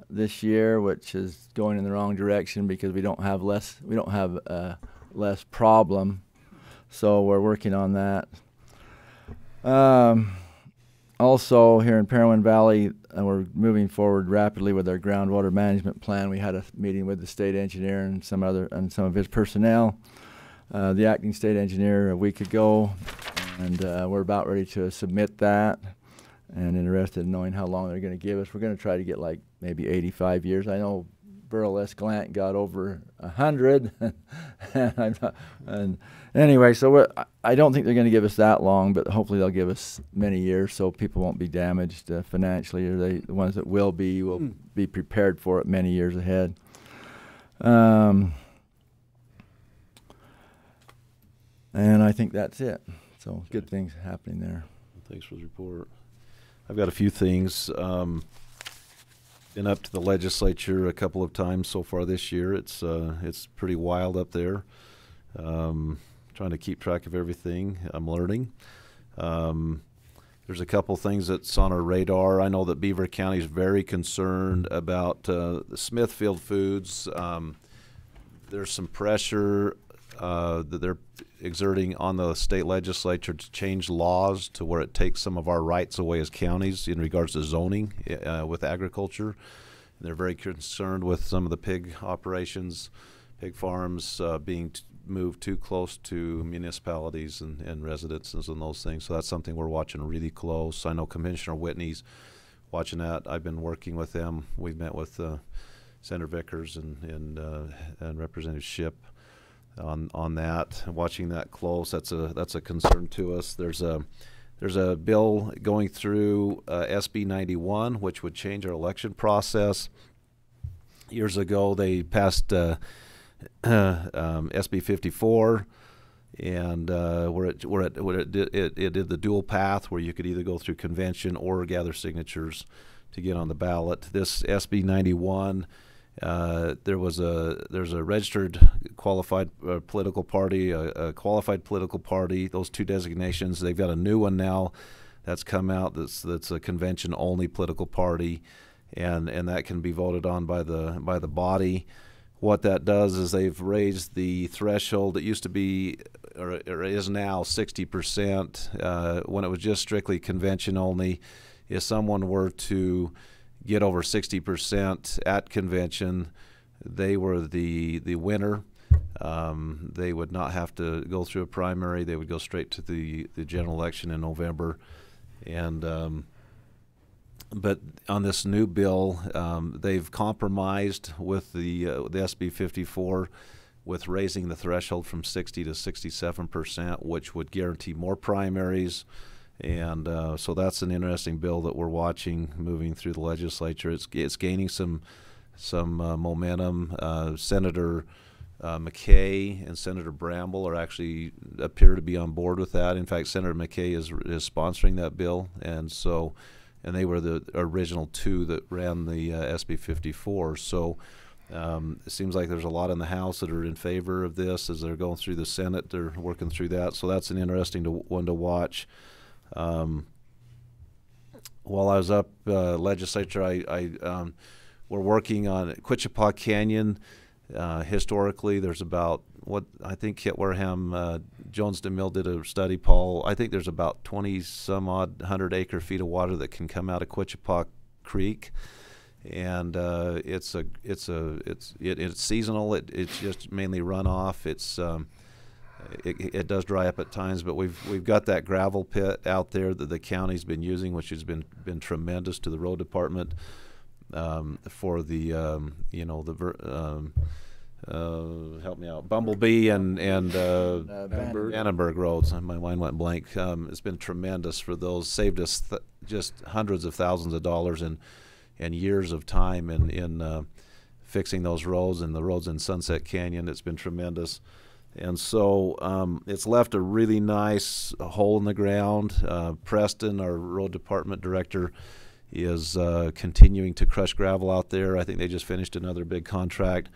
this year, which is going in the wrong direction because we don't have less problem. So we're working on that. Also here in Parowan Valley, we're moving forward rapidly with our groundwater management plan. We had a meeting with the state engineer and some of his personnel, the acting state engineer, a week ago, and we're about ready to submit that. And interested in knowing how long they're going to give us. We're going to try to get like maybe 85 years. I know Burl S. Glant got over 100. and anyway, so I don't think they're going to give us that long, but hopefully they'll give us many years so people won't be damaged financially, or the ones that will be prepared for it many years ahead. And I think that's it. So good things happening there. Thanks for the report. I've got a few things. Been up to the legislature a couple of times so far this year. It's pretty wild up there. Trying to keep track of everything. I'm learning. There's a couple things that's on our radar. I know that Beaver County is very concerned about the Smithfield Foods. There's some pressure that they're exerting on the state legislature to change laws to where it takes some of our rights away as counties in regards to zoning with agriculture. And they're very concerned with some of the pig operations, pig farms being moved too close to municipalities and residences and those things. So that's something we're watching really close. I know Commissioner Whitney's watching that. I've been working with them. We've met with Senator Vickers and Representative Shipp on that, watching that close. That's a concern to us. There's a bill going through SB 91, which would change our election process. Years ago, they passed SB 54, and where it did the dual path, where you could either go through convention or gather signatures to get on the ballot. This SB 91. There's a registered qualified political party, a qualified political party. Those two designations. They've got a new one now that's come out. That's a convention only political party, and that can be voted on by the body. What that does is they've raised the threshold. It used to be, or is now, 60%. When it was just strictly convention only, if someone were to get over 60% at convention, they were the winner. They would not have to go through a primary. They would go straight to the general election in November. And but on this new bill, they've compromised with the SB 54 with raising the threshold from 60 to 67%, which would guarantee more primaries. And so that's an interesting bill that we're watching moving through the legislature. It's gaining some momentum. Senator McKay and Senator Bramble appear to be on board with that. In fact, Senator McKay is sponsoring that bill, and they were the original two that ran the SB 54. So it seems like there's a lot in the House that are in favor of this. As they're going through the Senate, they're working through that. So that's an interesting one to watch. While I was up legislature, we're working on Wichita Canyon. Historically, there's about, what I think Kit Wareham, Jones DeMille did a study, Paul. I think there's about 20 some odd 100 acre feet of water that can come out of Wichita Creek, and it's seasonal. It's just mainly runoff. It does dry up at times, but we've got that gravel pit out there that the county's been using, which has been tremendous to the road department for the help me out, Bumblebee and Annenberg roads. My mind went blank. It's been tremendous for those. Saved us just hundreds of thousands of dollars and years of time in fixing those roads, and the roads in Sunset Canyon. It's been tremendous. And so it's left a really nice hole in the ground. Preston, our road department director, is continuing to crush gravel out there. I think they just finished another big contract.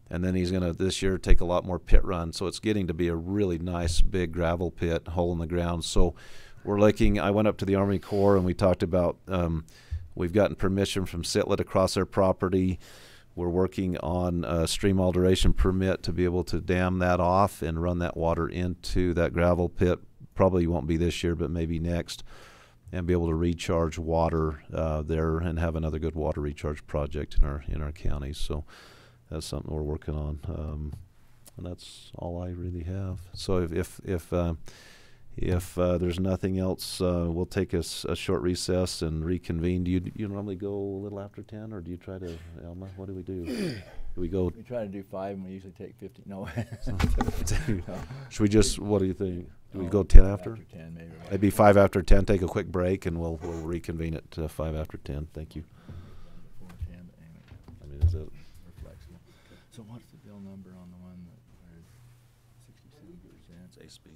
And then he's going to, this year, take a lot more pit runs. So it's getting to be a really nice big gravel pit, hole in the ground. So we're looking, I went up to the Army Corps and we talked about, we've gotten permission from Sitlet across their property. We're working on a stream alteration permit to be able to dam that off and run that water into that gravel pit. Probably won't be this year, but maybe next, and be able to recharge water there and have another good water recharge project in our county. So that's something we're working on, and that's all I really have. So if there's nothing else, we'll take a short recess and reconvene. Do you normally go a little after 10, or do you try to, Elma? What do we do? Do we go? We try to do 5, and we usually take 50. No. Should we just? What do you think? Do we go 10 after? 10, maybe. Maybe 5 after 10. Take a quick break, and we'll reconvene at 5 after 10. Thank you. Before 10, but anyway. I mean, is it? We're flexible. So what's the bill number on the one that? 67%. It's SB.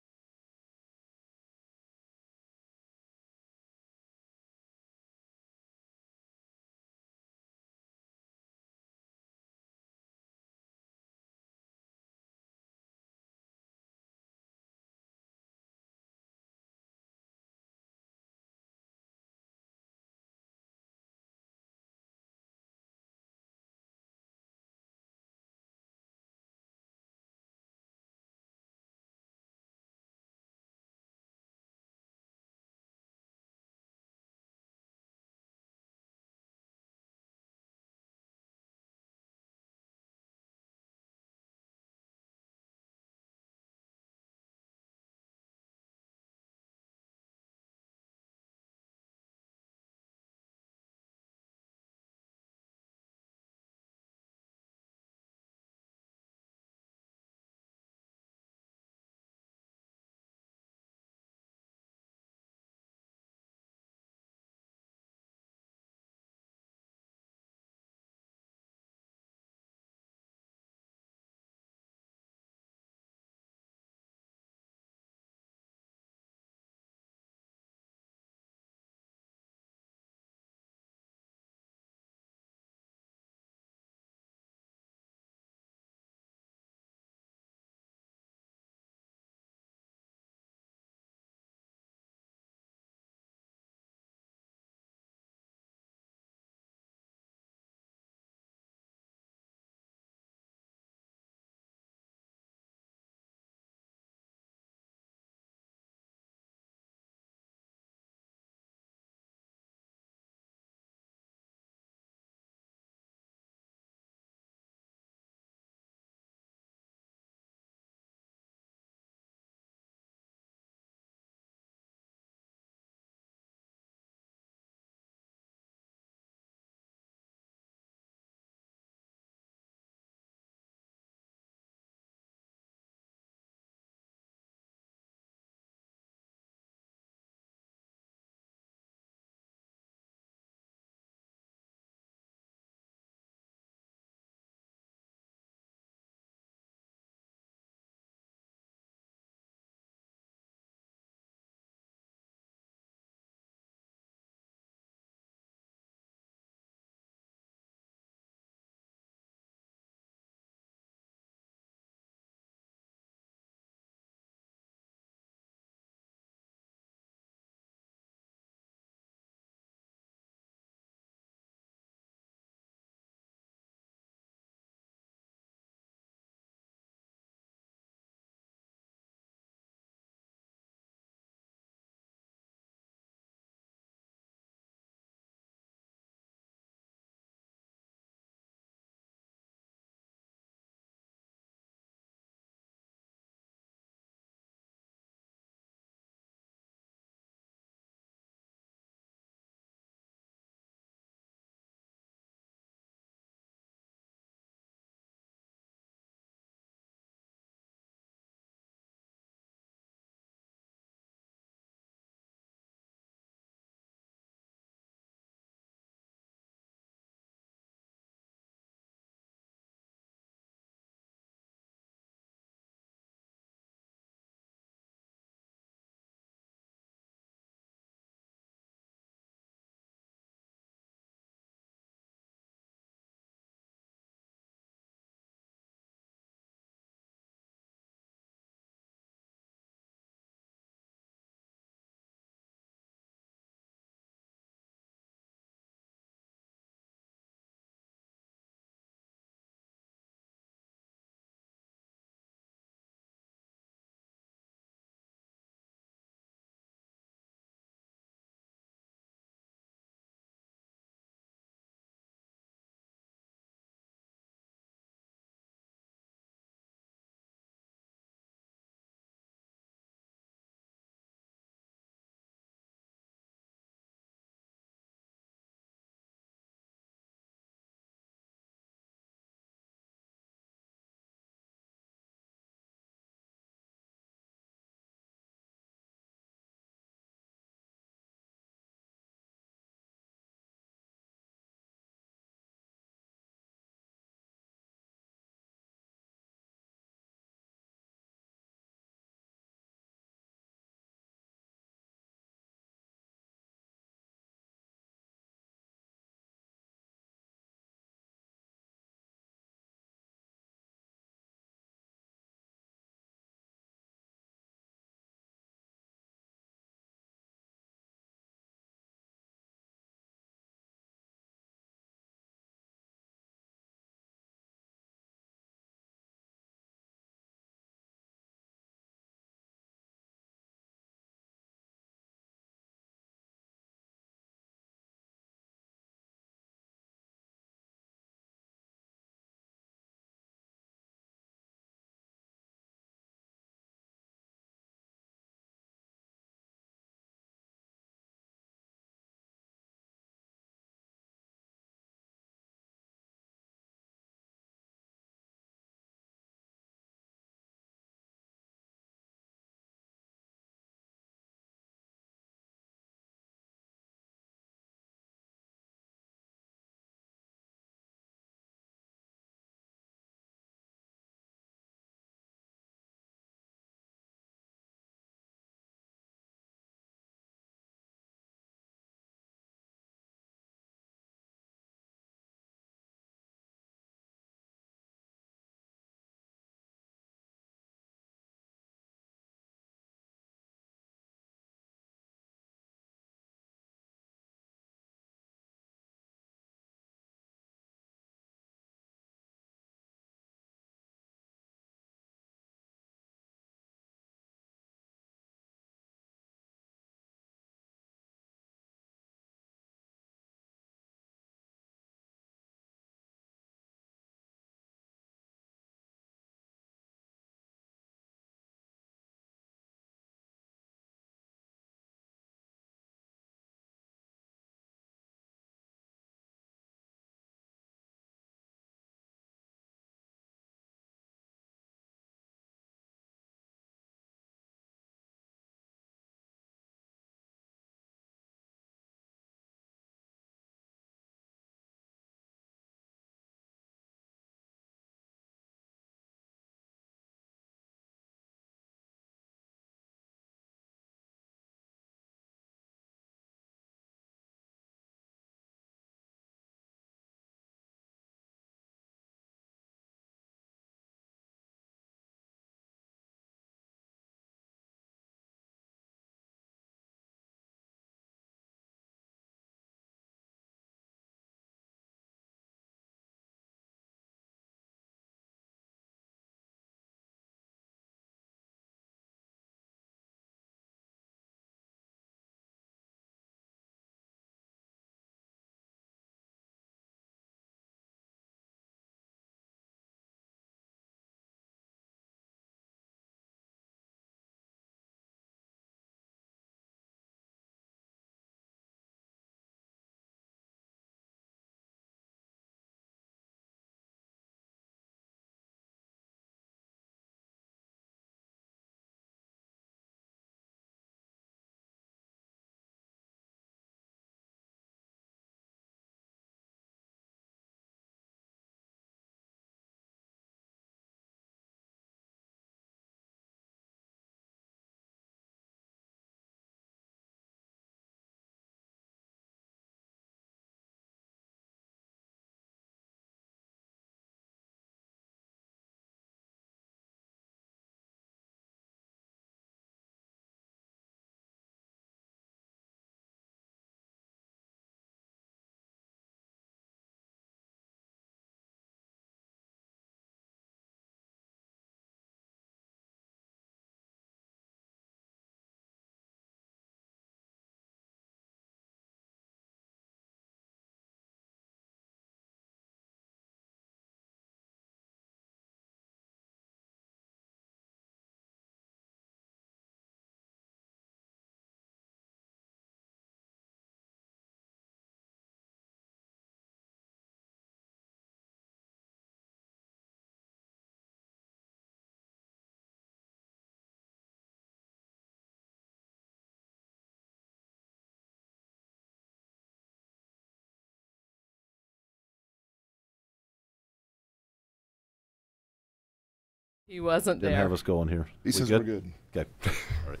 He wasn't Didn't there. have us going here. He says we're good. Okay. All right.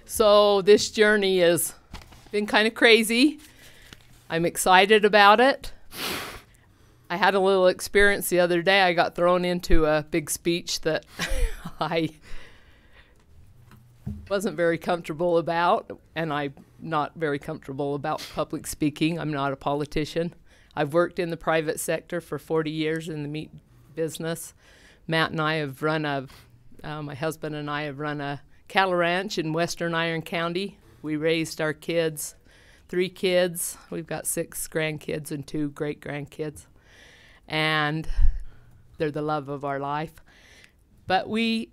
So this journey has been kind of crazy. I'm excited about it. I had a little experience the other day. I got thrown into a big speech that I wasn't very comfortable about, and I'm not very comfortable about public speaking. I'm not a politician. I've worked in the private sector for 40 years in the meat business. Matt and I have run my husband and I have run a cattle ranch in western Iron County. We raised our kids, 3 kids. We've got 6 grandkids and 2 great-grandkids. And they're the love of our life. But when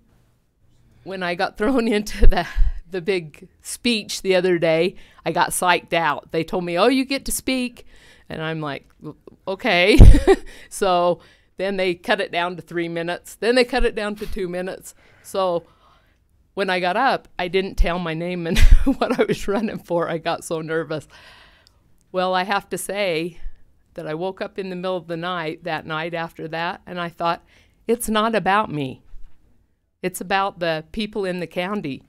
I got thrown into the big speech the other day, I got psyched out. They told me, oh, you get to speak. And I'm like, okay. So then they cut it down to 3 minutes. Then they cut it down to 2 minutes. So when I got up, I didn't tell my name and what I was running for. I got so nervous. Well, I have to say that I woke up in the middle of the night that night after that, and I thought, it's not about me. It's about the people in the county.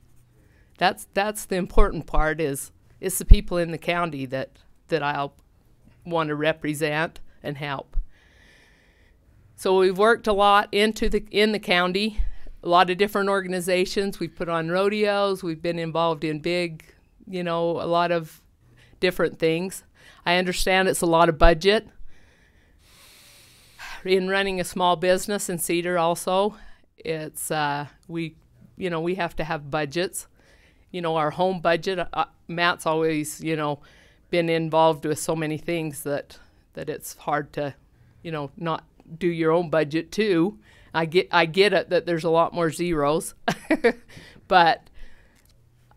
That's the important part, is it's the people in the county that I'll want to represent and help. So we've worked a lot in the county, a lot of different organizations. We've put on rodeos. We've been involved in big, a lot of different things. I understand it's a lot of budget. In running a small business in Cedar also, it's we have to have budgets. Our home budget, Matt's always, been involved with so many things that it's hard to, not do your own budget too. I get it that there's a lot more zeros, but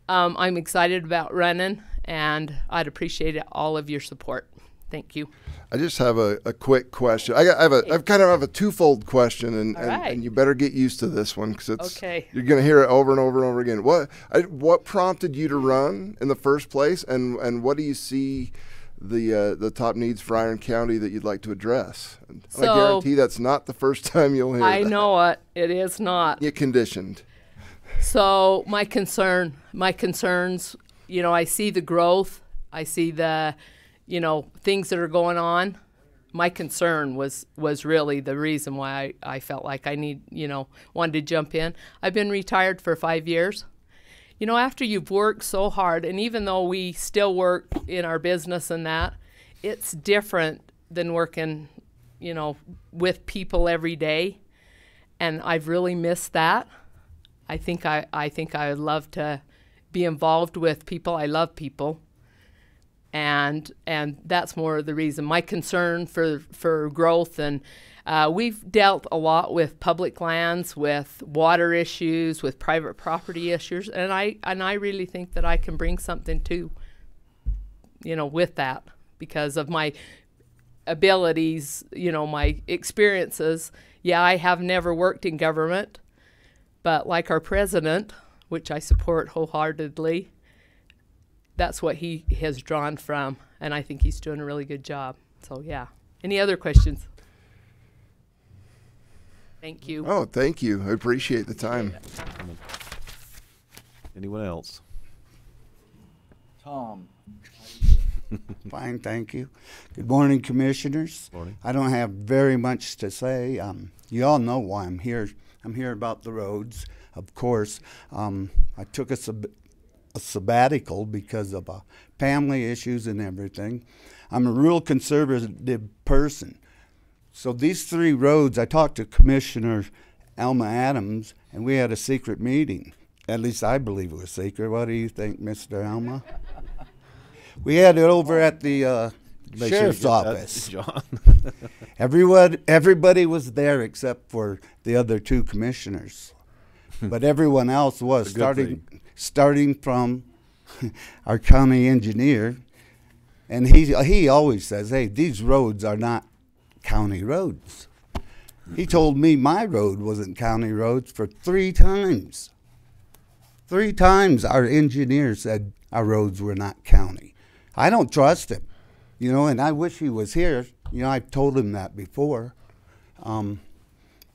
I'm excited about running, and I'd appreciate all of your support. Thank you. I just have a quick question. I've kind of have a twofold question, and you better get used to this one, because you're going to hear it over and over and over again. What prompted you to run in the first place, and what do you see the top needs for Iron County that you'd like to address? I guarantee that's not the first time you'll hear I that. know it. It is not. Get conditioned. So my concerns, I see the growth. I see the things that are going on. My concern was really the reason why I felt like I wanted to jump in. I've been retired for 5 years. After you've worked so hard, and even though we still work in our business and that, it's different than working, with people every day. And I've really missed that. I think I would love to be involved with people. I love people. And that's more of the reason. My concern for growth, and we've dealt a lot with public lands, with water issues, with private property issues, and I really think that I can bring something too, with that, because of my abilities, my experiences. Yeah, I have never worked in government, but like our president, which I support wholeheartedly, that's what he has drawn from, and I think he's doing a really good job. So, yeah. Any other questions? Thank you. Oh, thank you. I appreciate the time. Anyone else? Tom. Fine, thank you. Good morning, Commissioners. Morning. I don't have very much to say. You all know why I'm here. I'm here about the roads, of course. I took a sabbatical because of family issues and everything. I'm a real conservative person. So these 3 roads, I talked to Commissioner Alma Adams, and we had a secret meeting. At least I believe it was secret. What do you think, Mr. Alma? We had it over at the sheriff's office. John. Everybody was there except for the other 2 commissioners. But everyone else was, starting from our county engineer. And he always says, hey, these roads are not county roads. He told me my road wasn't county roads for 3 times. 3 times our engineer said our roads were not county. I don't trust him, and I wish he was here. I've told him that before.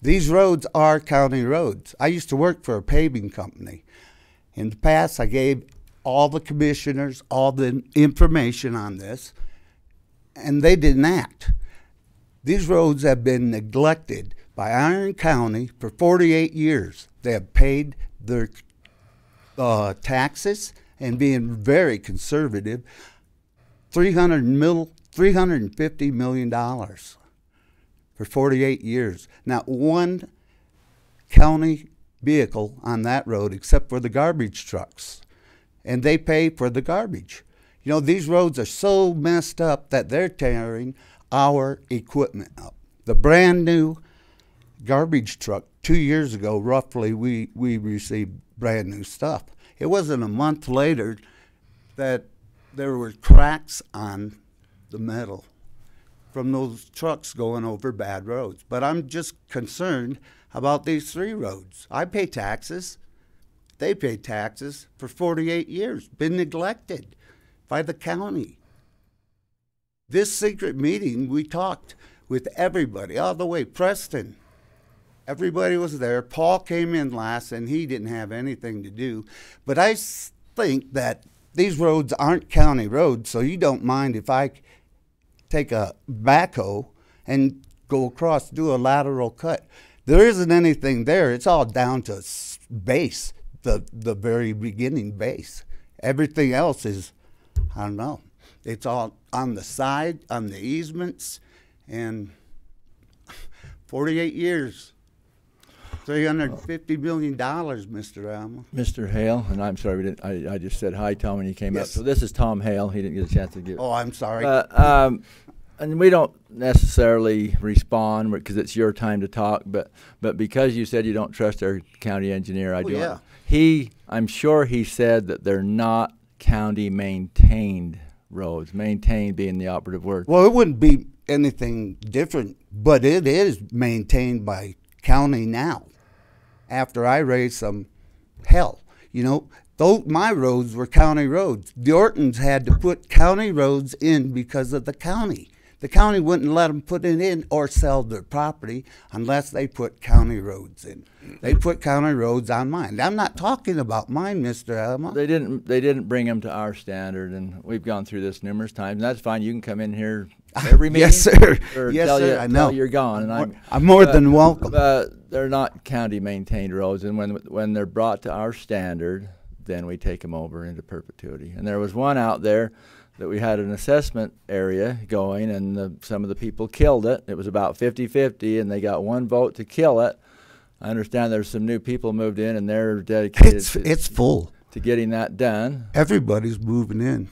These roads are county roads. I used to work for a paving company. In the past, I gave all the commissioners all the information on this, and they didn't act. These roads have been neglected by Iron County for 48 years. They have paid their taxes and being very conservative, $350 million for 48 years. Not one county vehicle on that road except for the garbage trucks. And they pay for the garbage. You know, these roads are so messed up that they're tearing our equipment up. The brand new garbage truck 2 years ago, roughly, we received brand new stuff. It wasn't a month later that there were cracks on the metal from those trucks going over bad roads. But I'm just concerned about these 3 roads. I pay taxes. They pay taxes for 48 years, been neglected by the county. This secret meeting, we talked with everybody, all the way, Preston. Everybody was there. Paul came in last, and he didn't have anything to do. But I think that these roads aren't county roads, so you don't mind if I take a backhoe and go across, do a lateral cut. There isn't anything there. It's all down to base, the very beginning base. Everything else is, I don't know. It's all on the side, on the easements, and 48 years. $350 million, Mr. Alma. Mr. Hale, and I'm sorry, we didn't, I just said hi, Tom, when you came up. Yes. So this is Tom Hale. He didn't get a chance to give. Oh, I'm sorry. And we don't necessarily respond because it's your time to talk, but because you said you don't trust our county engineer, I do. Yeah. I'm sure he said that they're not county maintained roads, maintained being the operative word. Well, it wouldn't be anything different, but it is maintained by county now. After I raised some hell, you know, my roads were county roads. The Ortons had to put county roads in because of the county. The county wouldn't let them put it in or sell their property unless they put county roads in. They put county roads on mine. I'm not talking about mine, Mr. Alma. They didn't bring them to our standard, and we've gone through this numerous times. And that's fine. You can come in here every meeting. Yes, sir. Or Yes, tell sir. I know. You're gone, and I'm more than welcome. But they're not county maintained roads, and when they're brought to our standard, then we take them over into perpetuity. And there was one out there that we had an assessment area going, and some of the people killed it. It was about 50-50, and they got 1 vote to kill it. I understand there's some new people moved in, and they're dedicated It's full. to getting that done. Everybody's moving in.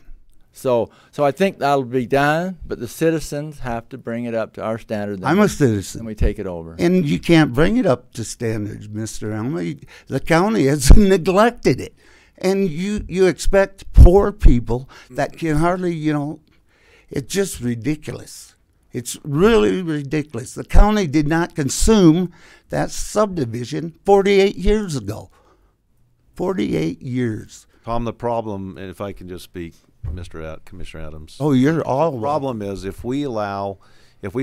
So I think that'll be done, but the citizens have to bring it up to our standard. I'm a citizen. And we take it over. And you can't bring it up to standards, Mr. Elma. The county has neglected it. And you expect poor people that can hardly, you know, it's just ridiculous. It's really ridiculous. The county did not consume that subdivision 48 years ago. 48 years. Tom, the problem, and if I can just speak, Commissioner Adams. Oh, you're all The problem is if we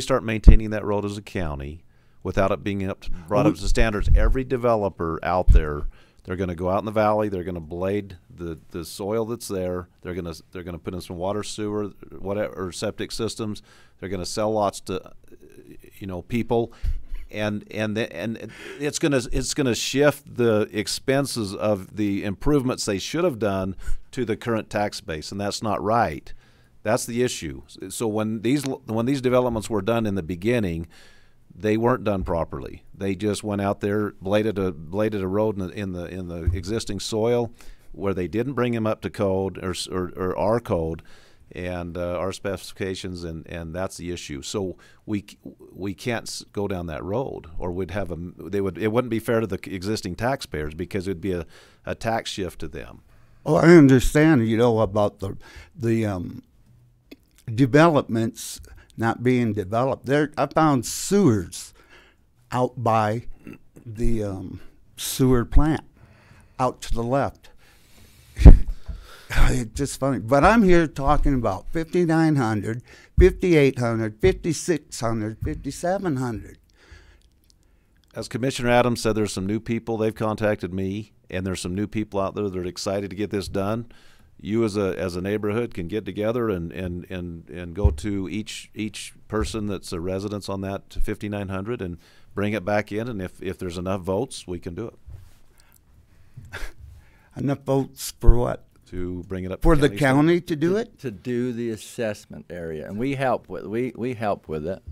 start maintaining that road as a county without it being brought up to standards, every developer out there, they're going to go out in the valley. They're going to blade the soil that's there. They're going to put in some water, sewer, whatever, or septic systems. They're going to sell lots to, people, and it's going to shift the expenses of the improvements they should have done to the current tax base, and that's not right. That's the issue. So when these developments were done in the beginning, they weren't done properly. They just went out there, bladed a road in the existing soil, where they didn't bring them up to code or our code and our specifications, and that's the issue. So we can't go down that road, or it wouldn't be fair to the existing taxpayers because it would be a tax shift to them. Oh, I understand, about the developments not being developed. I found sewers out by the sewer plant, out to the left. It's just funny. But I'm here talking about 5,900, 5,800, 5,600, 5,700. As Commissioner Adams said, there's some new people. They've contacted me, and there's some new people out there that are excited to get this done. You as a neighborhood can get together and go to each person that's a residence on that to 5,900 and bring it back in, and if there's enough votes, we can do it. Enough votes for what? To bring it up For to the county to do it? To do the assessment area, and we help with we help with it.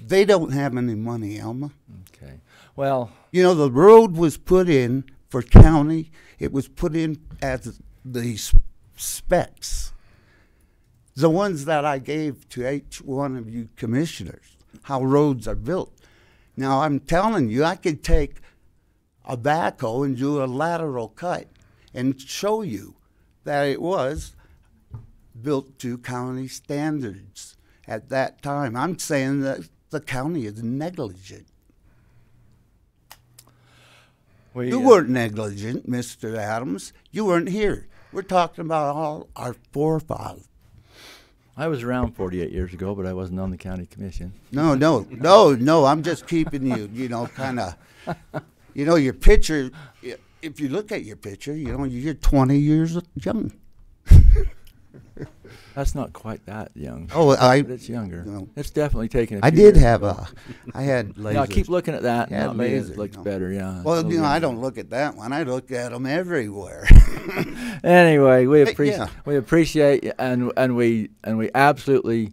They don't have any money, Elma. Okay. Well, you know, the road was put in for county. It was put in as the specs, the ones that I gave to each one of you commissioners, how roads are built. Now, I'm telling you, I could take a backhoe and do a lateral cut and show you that it was built to county standards at that time. I'm saying that the county is negligent. You weren't negligent, Mr. Adams. You weren't here. We're talking about all our forefathers. I was around 48 years ago, but I wasn't on the county commission. No. I'm just keeping you, you know, kind of, you know, your picture. If you look at your picture, you know, you're 20 years young. That's not quite that young. Oh, but it's younger. No. It's definitely taken a I few did years have ago. I had lasers. Yeah, keep looking at that. Yeah, Not me, laser, it looks you know. better, yeah. Well, So you know, I good. don't look at that one. I look at them everywhere. Anyway, we Hey, appreciate yeah. we appreciate and we absolutely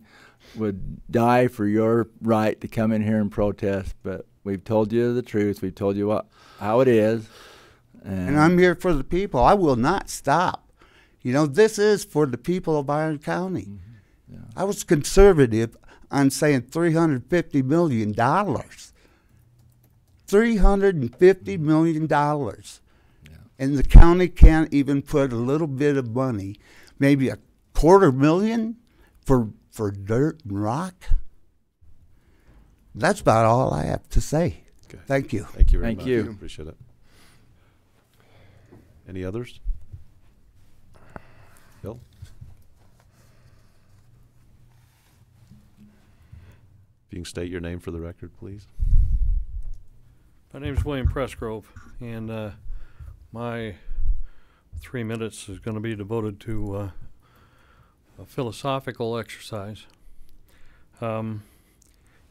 would die for your right to come in here and protest. But we've told you the truth. We've told you how it is. And I'm here for the people. I will not stop. You know, this is for the people of Iron County. Mm-hmm. Yeah. I was conservative on saying $350 million. $350 million. Yeah. And the county can't even put a little bit of money, maybe $250,000 for dirt and rock. That's about all I have to say. Okay. Thank you. Thank you very Thank much. you. Appreciate it. Any others? Bill? If you can state your name for the record, please. My name is William Pressgrove, and my 3 minutes is going to be devoted to a philosophical exercise. You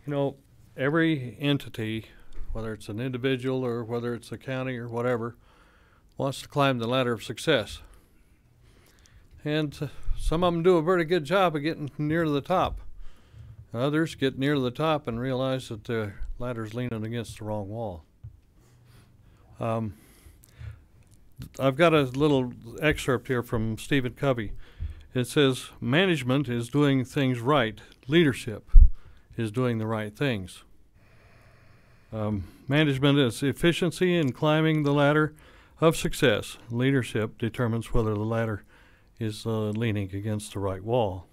know, every entity, whether it's an individual or whether it's a county or whatever, wants to climb the ladder of success. And some of them do a very good job of getting near to the top. Others get near to the top and realize that the ladder's leaning against the wrong wall. I've got a little excerpt here from Stephen Covey. It says, management is doing things right. Leadership is doing the right things. Management is efficiency in climbing the ladder of success. Leadership determines whether the ladder is leaning against the right wall.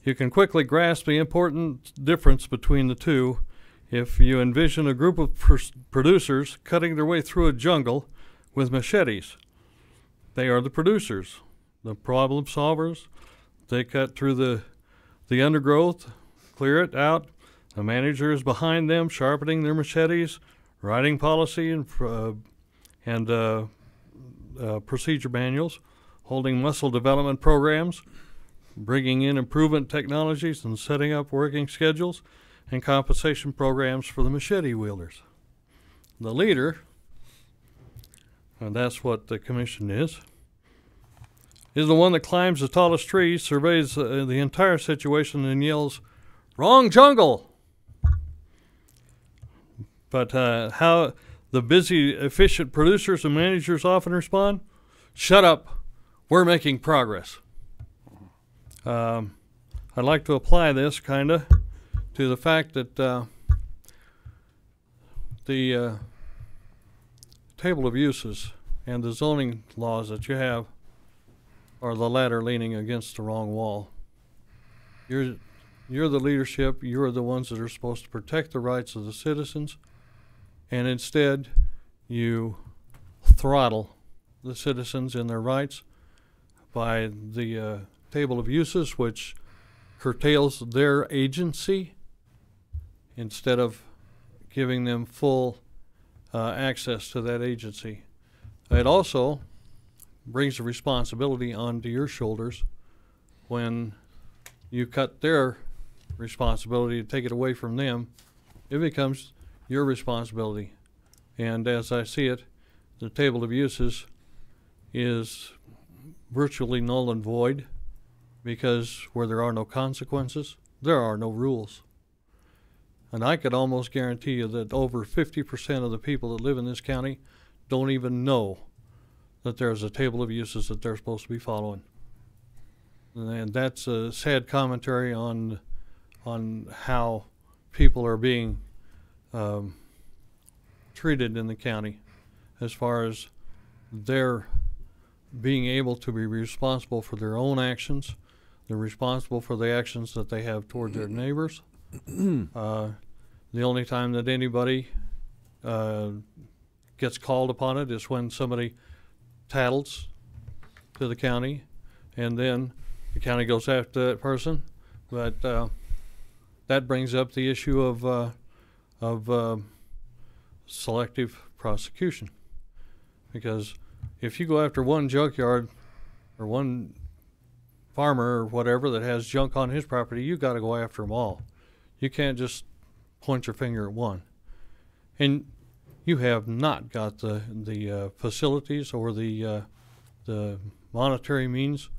You can quickly grasp the important difference between the two if you envision a group of producers cutting their way through a jungle with machetes. They are the producers, the problem solvers. They cut through the undergrowth, clear it out. The manager is behind them, sharpening their machetes, writing policy and procedure manuals, holding muscle development programs, bringing in improvement technologies and setting up working schedules and compensation programs for the machete wielders. The leader, and that's what the commission is the one that climbs the tallest tree, surveys the entire situation and yells, "Wrong jungle!" But how the busy, efficient producers and managers often respond, "Shut up, we're making progress." I'd like to apply this kind of to the fact that the table of uses and the zoning laws that you have are the ladder leaning against the wrong wall. You're the leadership. You're the ones that are supposed to protect the rights of the citizens, and instead you throttle the citizens in their rights by the table of uses, which curtails their agency instead of giving them full access to that agency. It also brings the responsibility onto your shoulders when you cut their responsibility to take it away from them. It becomes your responsibility. And as I see it, the table of uses is virtually null and void, because where there are no consequences, there are no rules. And I could almost guarantee you that over 50% of the people that live in this county don't even know that there's a table of uses that they're supposed to be following. And that's a sad commentary on how people are being treated in the county, as far as their being able to be responsible for their own actions. They're responsible for the actions that they have toward their neighbors. The only time that anybody gets called upon it is when somebody tattles to the county, and then the county goes after that person. But that brings up the issue of selective prosecution, because if you go after one junkyard or one farmer or whatever that has junk on his property, you got to go after them all. You can't just point your finger at one. And you have not got the facilities or the monetary means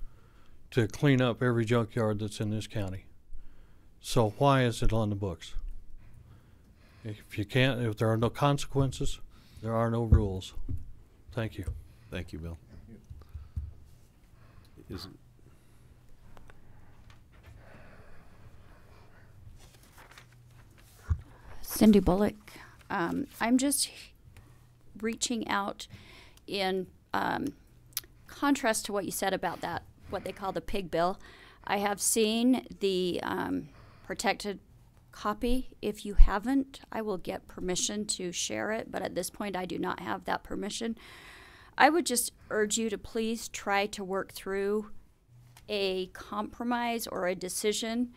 to clean up every junkyard that's in this county. So why is it on the books? If there are no consequences, there are no rules. Thank you. Thank you, Bill. Cindy Bullock. I'm just reaching out in contrast to what you said about that, what they call the pig bill. I have seen the protected copy. If you haven't, I will get permission to share it, but at this point I do not have that permission. I would just urge you to please try to work through a compromise or a decision.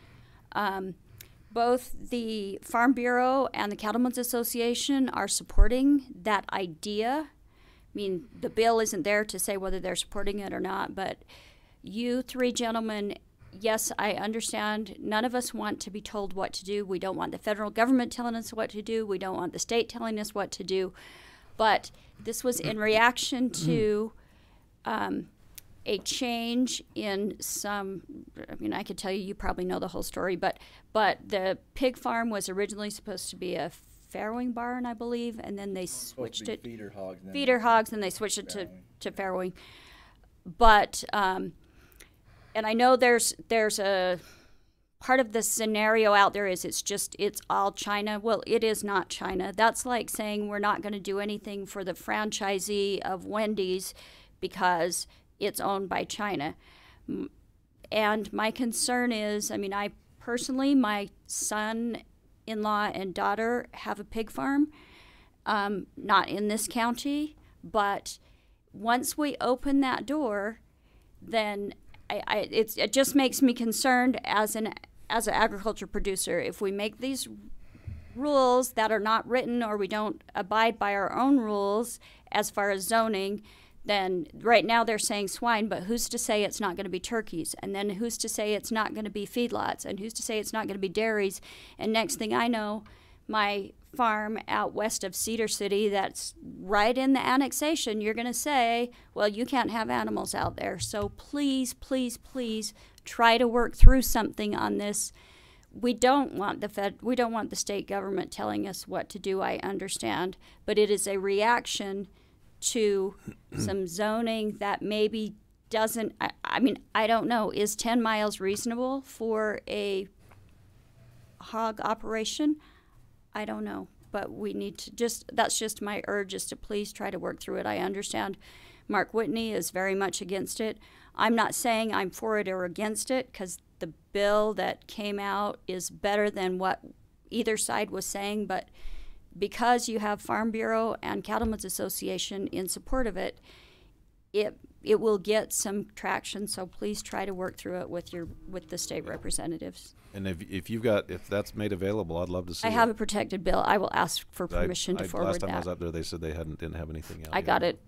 Both the Farm Bureau and the Cattlemen's Association are supporting that idea. I mean, the bill isn't there to say whether they're supporting it or not, but you three gentlemen, yes, I understand. None of us want to be told what to do. We don't want the federal government telling us what to do. We don't want the state telling us what to do. But this was in reaction to a change in some, I mean, I could tell you, you probably know the whole story, but the pig farm was originally supposed to be a farrowing barn, I believe, and then they switched it. Feeder hogs, and they switched it to farrowing. But, and I know there's a part of the scenario out there is it's all China. Well, it is not China. That's like saying we're not going to do anything for the franchisee of Wendy's because it's owned by China. And my concern is, I mean, I personally, my son-in-law and daughter have a pig farm, not in this county, but once we open that door, then it just makes me concerned as an agriculture producer. If we make these rules that are not written, or we don't abide by our own rules as far as zoning, then right now they're saying swine, but who's to say it's not going to be turkeys? And then who's to say it's not going to be feedlots? And who's to say it's not going to be dairies? And next thing I know, my farm out west of Cedar City that's right in the annexation, you're going to say, well, you can't have animals out there. So please, please, please try to work through something on this. We don't want the state government telling us what to do, I understand, but it is a reaction to some zoning that maybe doesn't, I mean, I don't know, is 10 miles reasonable for a hog operation? I don't know, but we need to that's just my urge, is to please try to work through it. I understand Mark Whitney is very much against it. I'm not saying I'm for it or against it, because the bill that came out is better than what either side was saying, but because you have Farm Bureau and Cattlemen's Association in support of it, it it will get some traction. So please try to work through it with the state representatives. And if that's made available, I'd love to see I have a protected bill. I will ask for permission to forward last time that. I was up there, they said they didn't have anything out. I got it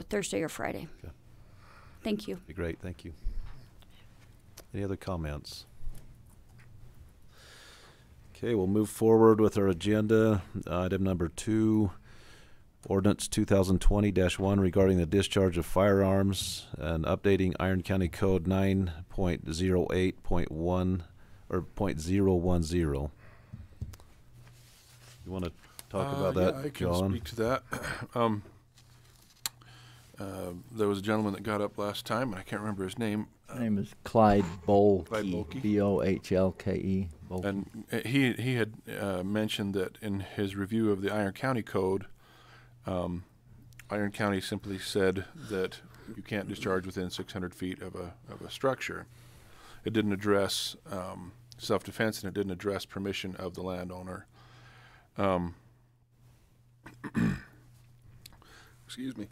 Thursday or Friday. Okay. Thank you. Be great. Thank you. Any other comments? Okay, we'll move forward with our agenda. Item number 2, Ordinance 2020-1 regarding the discharge of firearms and updating Iron County Code 9.08.1 or .010. You want to talk about that, I can John? speak to that. There was a gentleman that got up last time, and I can't remember his name. His name is Clyde Bohlke. Clyde Bohlke. Bohlke. And he had mentioned that in his review of the Iron County Code, Iron County simply said that you can't discharge within 600 feet of a structure. It didn't address self-defense, and it didn't address permission of the landowner. Excuse me.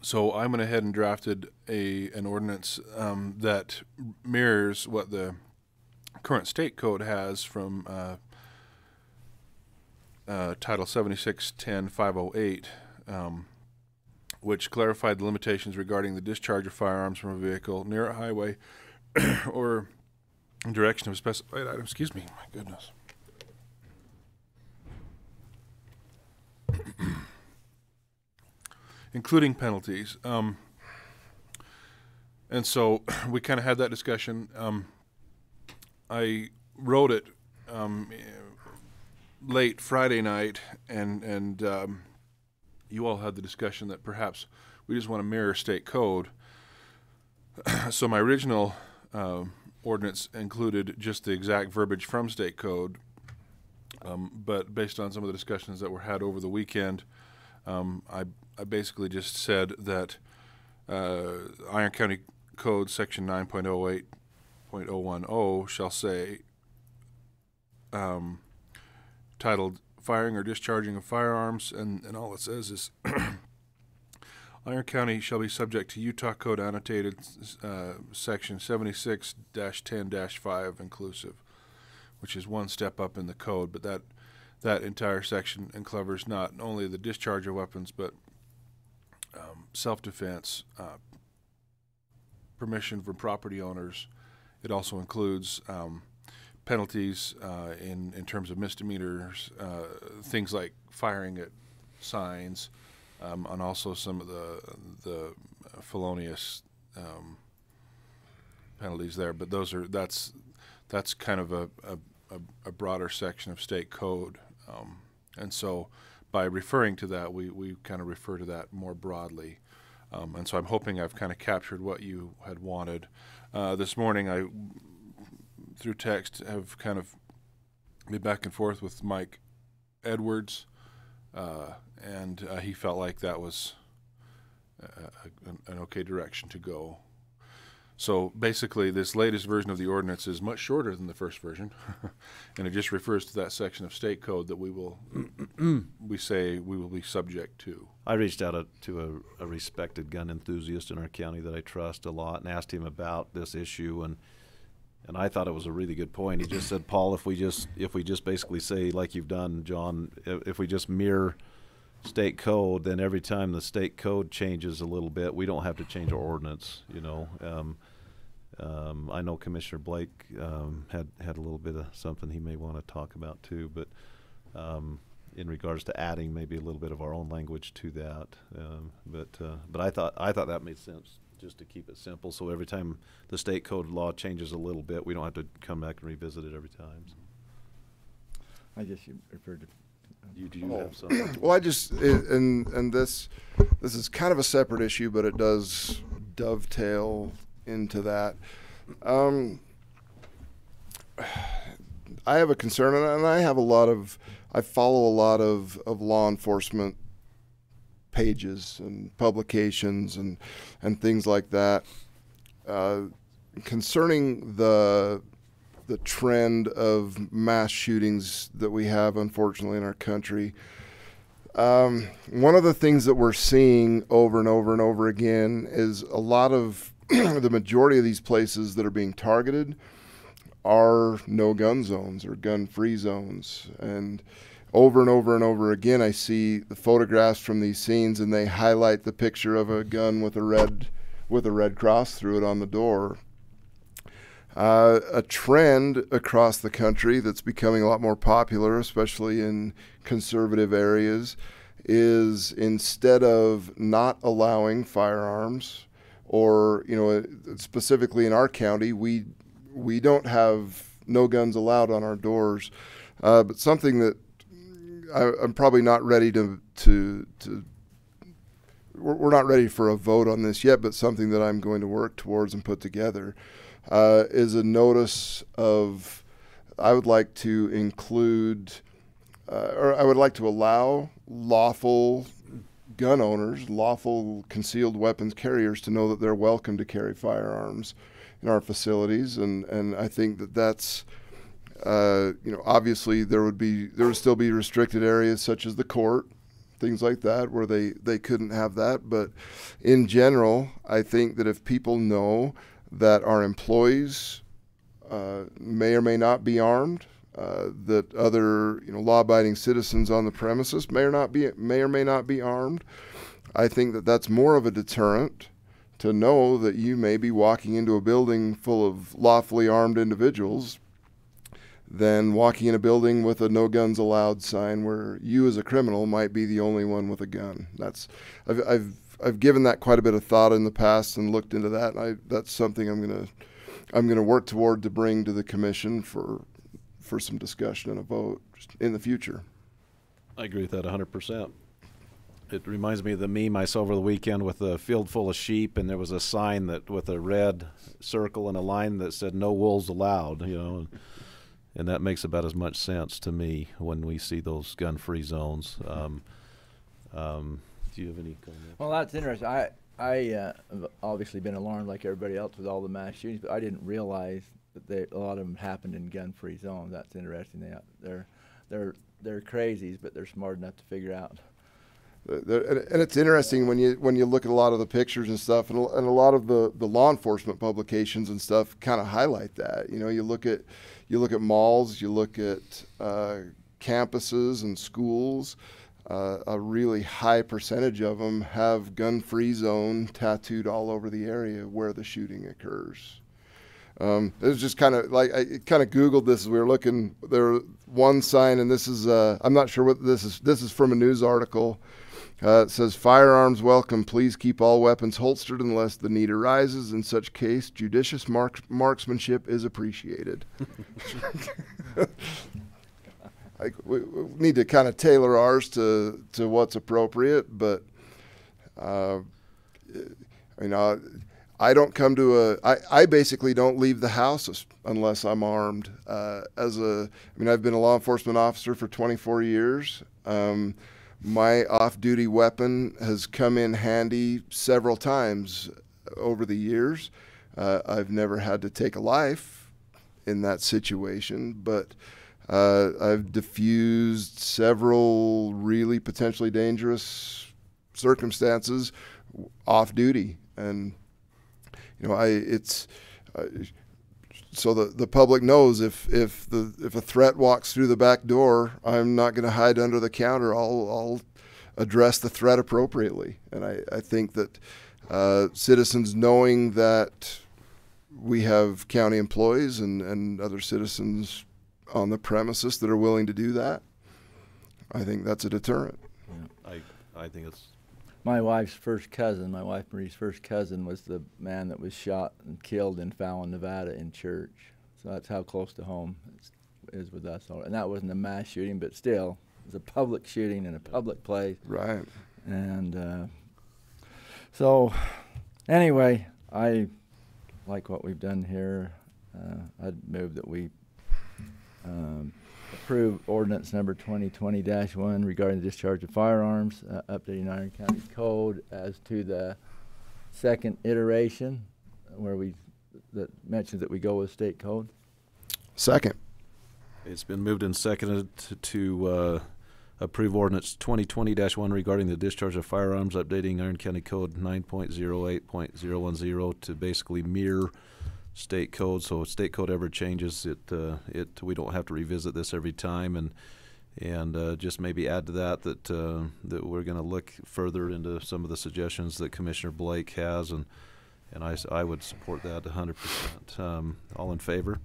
So I went ahead and drafted an ordinance that mirrors what the current state code has from Title 7610-508, which clarified the limitations regarding the discharge of firearms from a vehicle near a highway or in direction of a specified item. Excuse me, my goodness. Including penalties. And so we kind of had that discussion. I wrote it late Friday night, and you all had the discussion that perhaps we just want to mirror state code. So my original ordinance included just the exact verbiage from state code, but based on some of the discussions that were had over the weekend, I basically just said that Iron County Code Section 9.08.010 shall say, titled Firing or Discharging of Firearms, and all it says is Iron County shall be subject to Utah Code annotated Section 76-10-5 inclusive, which is one step up in the code, but that entire section covers not only the discharge of weapons, but self-defense, permission from property owners. It also includes penalties in terms of misdemeanors, things like firing at signs, and also some of the felonious penalties there. But that's kind of a broader section of state code. And so by referring to that, we kind of refer to that more broadly. And so I'm hoping I've kind of captured what you had wanted. This morning I, through text, have kind of been back and forth with Mike Edwards, and he felt like that was an okay direction to go. So basically, this latest version of the ordinance is much shorter than the first version, and it just refers to that section of state code that we say we will be subject to. I reached out to a respected gun enthusiast in our county that I trust a lot and asked him about this issue, and I thought it was a really good point. He just said, Paul, if we just basically say, like you've done, John, if we just mirror state code, then every time the state code changes a little bit, we don't have to change our ordinance, you know. I know Commissioner Blake had a little bit of something he may want to talk about too, but in regards to adding maybe a little bit of our own language to that, but I thought that made sense, just to keep it simple, so every time the state code law changes a little bit, we don't have to come back and revisit it every time. So. I guess you referred to. Do you have something? Well, and this is kind of a separate issue, but it does dovetail into that. I have a concern, and I follow a lot of law enforcement pages and publications and things like that concerning the the trend of mass shootings that we have, unfortunately, in our country. One of the things that we're seeing over and over and over again is a lot of the majority of these places that are being targeted are no-gun zones or gun-free zones. And over and over and over again, I see the photographs from these scenes, and they highlight the picture of a gun with a red cross through it on the door. A trend across the country that's becoming a lot more popular, especially in conservative areas, is instead of not allowing firearms, or, you know, specifically in our county, we don't have no guns allowed on our doors, but something that I'm probably not ready we're not ready for a vote on this yet, but something that I'm going to work towards and put together is a notice of, I would like to include, or I would like to allow lawful gun owners, lawful concealed weapons carriers, to know that they're welcome to carry firearms in our facilities. And I think that that's, you know, obviously there would still be restricted areas such as the court, things like that, where they couldn't have that. But in general, I think that if people know that our employees may or may not be armed, that other, you know, law-abiding citizens on the premises may or may not be armed, I think that that's more of a deterrent to know that you may be walking into a building full of lawfully armed individuals than walking in a building with a no guns allowed sign where you as a criminal might be the only one with a gun. I've given that quite a bit of thought in the past and looked into that. And that's something I'm gonna work toward to bring to the commission for some discussion and a vote in the future. I agree with that 100%. It reminds me of the meme I saw over the weekend with a field full of sheep, and there was a sign that with a red circle and a line that said "No wolves allowed." You know, and that makes about as much sense to me when we see those gun-free zones. Do you have any comment? Well, that's interesting. I have obviously been alarmed like everybody else with all the mass shootings, but I didn't realize that a lot of them happened in gun-free zones. That's interesting. They're crazies, but they're smart enough to figure out. And it's interesting when you look at a lot of the pictures and stuff, and a lot of the law enforcement publications and stuff kind of highlight that. You know, you look at malls, you look at campuses and schools. A really high percentage of them have gun-free zone tattooed all over the area where the shooting occurs. It was just kind of like, I kind of Googled this as we were looking. There one sign, and this is I'm not sure what this is. This is from a news article. It says, "Firearms welcome. Please keep all weapons holstered unless the need arises. In such case, judicious marksmanship is appreciated." We need to kind of tailor ours to what's appropriate, but you know, I basically don't leave the house unless I'm armed. I've been a law enforcement officer for 24 years. My off-duty weapon has come in handy several times over the years. I've never had to take a life in that situation, but I've diffused several really potentially dangerous circumstances off-duty, and you know, so the public knows if a threat walks through the back door, I'm not going to hide under the counter. I'll address the threat appropriately. And I think that citizens knowing that we have county employees and other citizens on the premises that are willing to do that, I think that's a deterrent. Yeah, I think it's. My wife's first cousin, my wife Marie's first cousin, was the man that was shot and killed in Fallon, Nevada, in church. So that's how close to home it is with us. And that wasn't a mass shooting, but still, it was a public shooting in a public place. Right. And so, anyway, I like what we've done here. I'd move that we approve ordinance number 2020-1 regarding the discharge of firearms, updating Iron County Code as to the second iteration, where that mentions that we go with state code. Second. It's been moved and seconded to approve ordinance 2020-1 regarding the discharge of firearms, updating Iron County Code 9.08.010 to basically mirror state code. So if state code ever changes, we don't have to revisit this every time, and just maybe add to that that we're going to look further into some of the suggestions that Commissioner Blake has, and I would support that 100%. All in favor?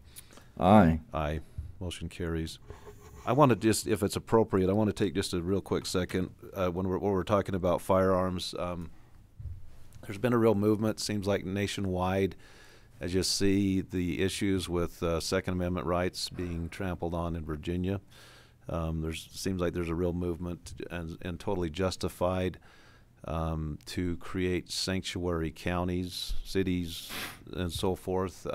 Aye. Aye. Motion carries. I want to just, if it's appropriate, I want to take just a real quick second when we're talking about firearms. There's been a real movement, seems like nationwide, as you see the issues with Second Amendment rights being trampled on in Virginia. Seems like there's a real movement and totally justified to create sanctuary counties, cities, and so forth.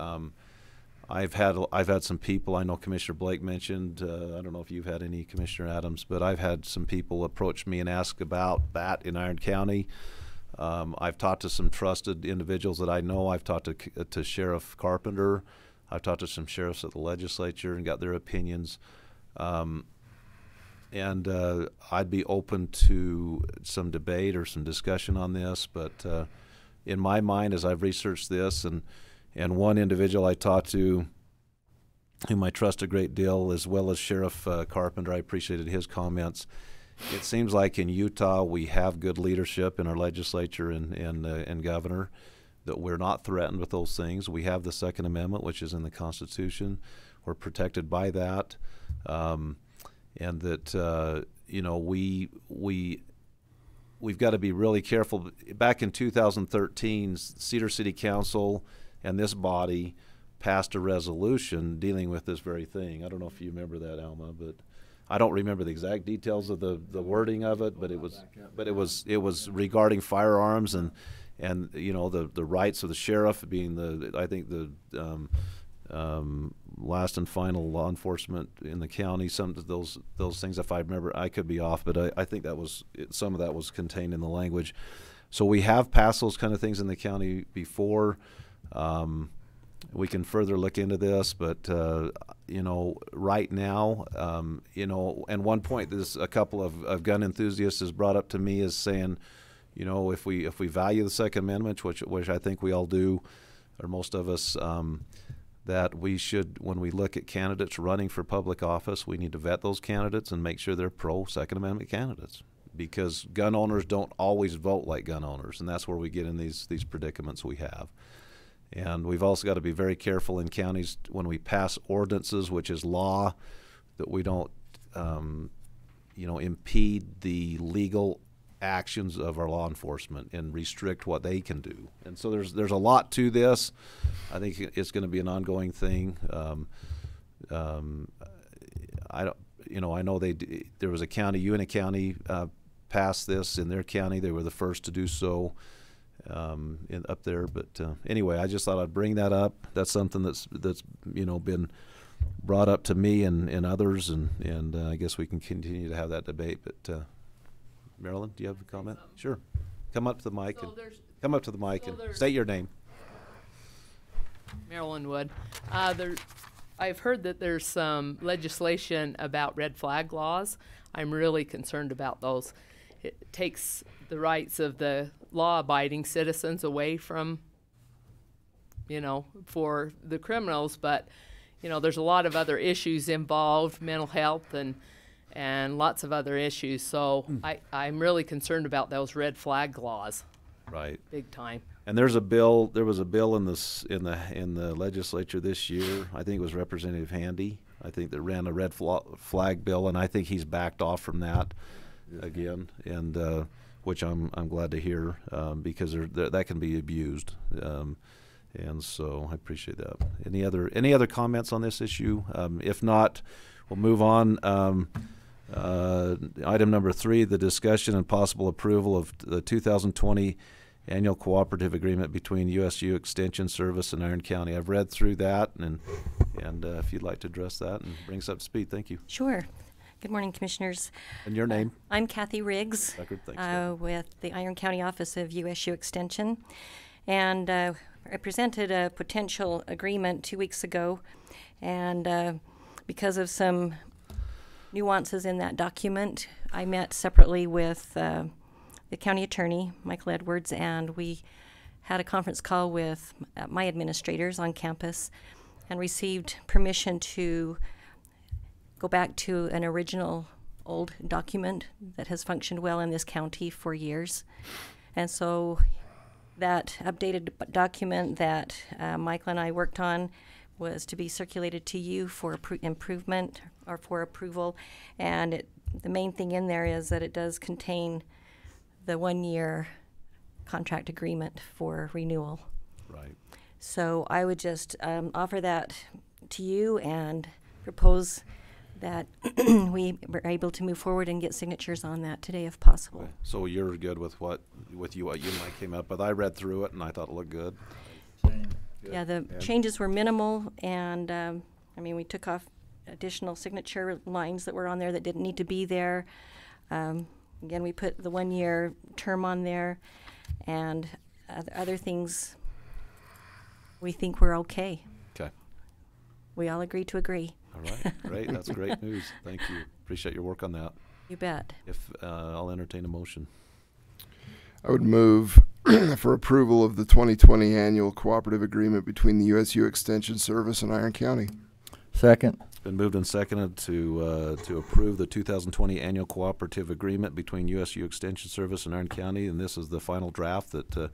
I've had some people, I know Commissioner Blake mentioned, I don't know if you've had any, Commissioner Adams, but I've had some people approach me and ask about that in Iron County. I've talked to some trusted individuals that I know. I've talked to Sheriff Carpenter. I've talked to some sheriffs at the legislature and got their opinions. And I'd be open to some debate or some discussion on this, but in my mind, as I've researched this, and one individual I talked to, whom I trust a great deal, as well as Sheriff Carpenter, I appreciated his comments. It seems like in Utah we have good leadership in our legislature and governor, that we're not threatened with those things. We have the Second Amendment, which is in the Constitution. We're protected by that, and that we've got to be really careful. Back in 2013, Cedar City Council and this body passed a resolution dealing with this very thing. I don't know if you remember that, Alma, but I don't remember the exact details of the wording of it, but it was regarding firearms and the rights of the sheriff being the last and final law enforcement in the county. Some of those things, if I remember, I could be off, but I think some of that was contained in the language. So we have passed those kind of things in the county before. We can further look into this, but right now, and one point a couple of gun enthusiasts has brought up to me is saying, if we value the Second Amendment, which I think we all do, or most of us, that we should, when we look at candidates running for public office, we need to vet those candidates and make sure they're pro-Second Amendment candidates, because gun owners don't always vote like gun owners, and that's where we get in these predicaments we have. And we've also got to be very careful in counties when we pass ordinances, which is law, that we don't, impede the legal actions of our law enforcement and restrict what they can do. And so there's a lot to this. I think it's going to be an ongoing thing. I know there was a county, Uinta County, passed this in their county. They were the first to do so. Up there, but anyway, I just thought I'd bring that up. That's something that's been brought up to me and others, and I guess we can continue to have that debate. But Marilyn, do you have a comment? Sure, come up to the mic and state your name. Marilyn Wood. I've heard that there's some legislation about red flag laws. I'm really concerned about those. It takes the rights of the law-abiding citizens away from, for the criminals, but, there's a lot of other issues involved, mental health and lots of other issues. So I'm really concerned about those red flag laws. Right. Big time. And there was a bill in the legislature this year. I think it was Representative Handy, I think, that ran a red flag bill, and I think he's backed off from that again, and which I'm glad to hear, because that can be abused, and so I appreciate that. Any other comments on this issue? If not, we'll move on. Item number 3, the discussion and possible approval of the 2020 annual cooperative agreement between USU Extension Service and Iron County. I've read through that, and if you'd like to address that and bring us up to speed, thank you. Sure. Good morning, Commissioners. And your name? I'm Kathy Riggs, Thanks, with the Iron County office of USU Extension. And I presented a potential agreement 2 weeks ago, And because of some nuances in that document, I met separately with the county attorney, Michael Edwards, and we had a conference call with my administrators on campus and received permission to go back to an original old document that has functioned well in this county for years. And so that updated document that Michael and I worked on was to be circulated to you for improvement or for approval. And the main thing in there is that it does contain the 1-year contract agreement for renewal. Right. So I would just offer that to you and propose that we were able to move forward and get signatures on that today if possible. Okay. what you're good with what you and I came up with. I read through it and I thought it looked good. Yeah, the changes were minimal, and I mean, we took off additional signature lines that were on there that didn't need to be there. Again, we put the 1-year term on there, and other things we think we're okay. Okay. We all agree to agree. All right, great. That's great news. Thank you. Appreciate your work on that. You bet. If I'll entertain a motion. I would move for approval of the 2020 annual cooperative agreement between the USU Extension Service and Iron County. Second. It's been moved and seconded to approve the 2020 annual cooperative agreement between USU Extension Service and Iron County, and this is the final draft that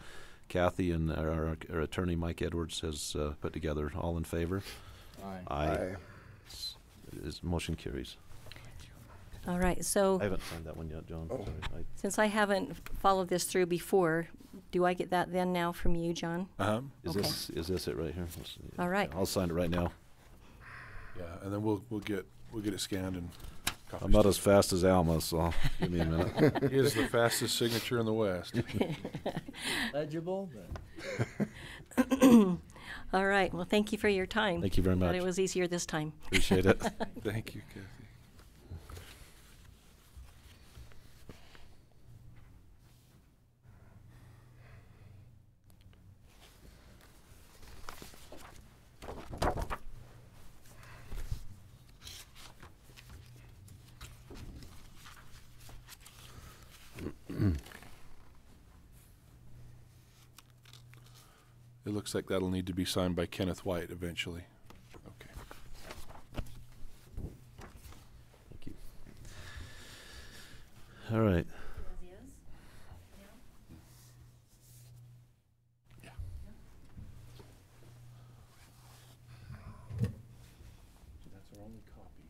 Kathy and our attorney Mike Edwards has put together. All in favor? Aye. Aye. Motion carries. All right, so I haven't signed that one yet, John. Oh. Sorry. since I haven't followed this through before, do I get that then now from you, John? Is Okay. this it right here? All right. I'll sign it right now. Yeah, and then we'll get it scanned and copies. I'm not as fast as Alma, so give me a minute. He is the fastest signature in the West. Legible. All right, well, thank you for your time. Thank you very But much. it was easier this time. Appreciate it. Thank you, Kathy. It looks like that'll need to be signed by Kenneth White eventually. Okay. Thank you. All right. Yeah. That's our only copy.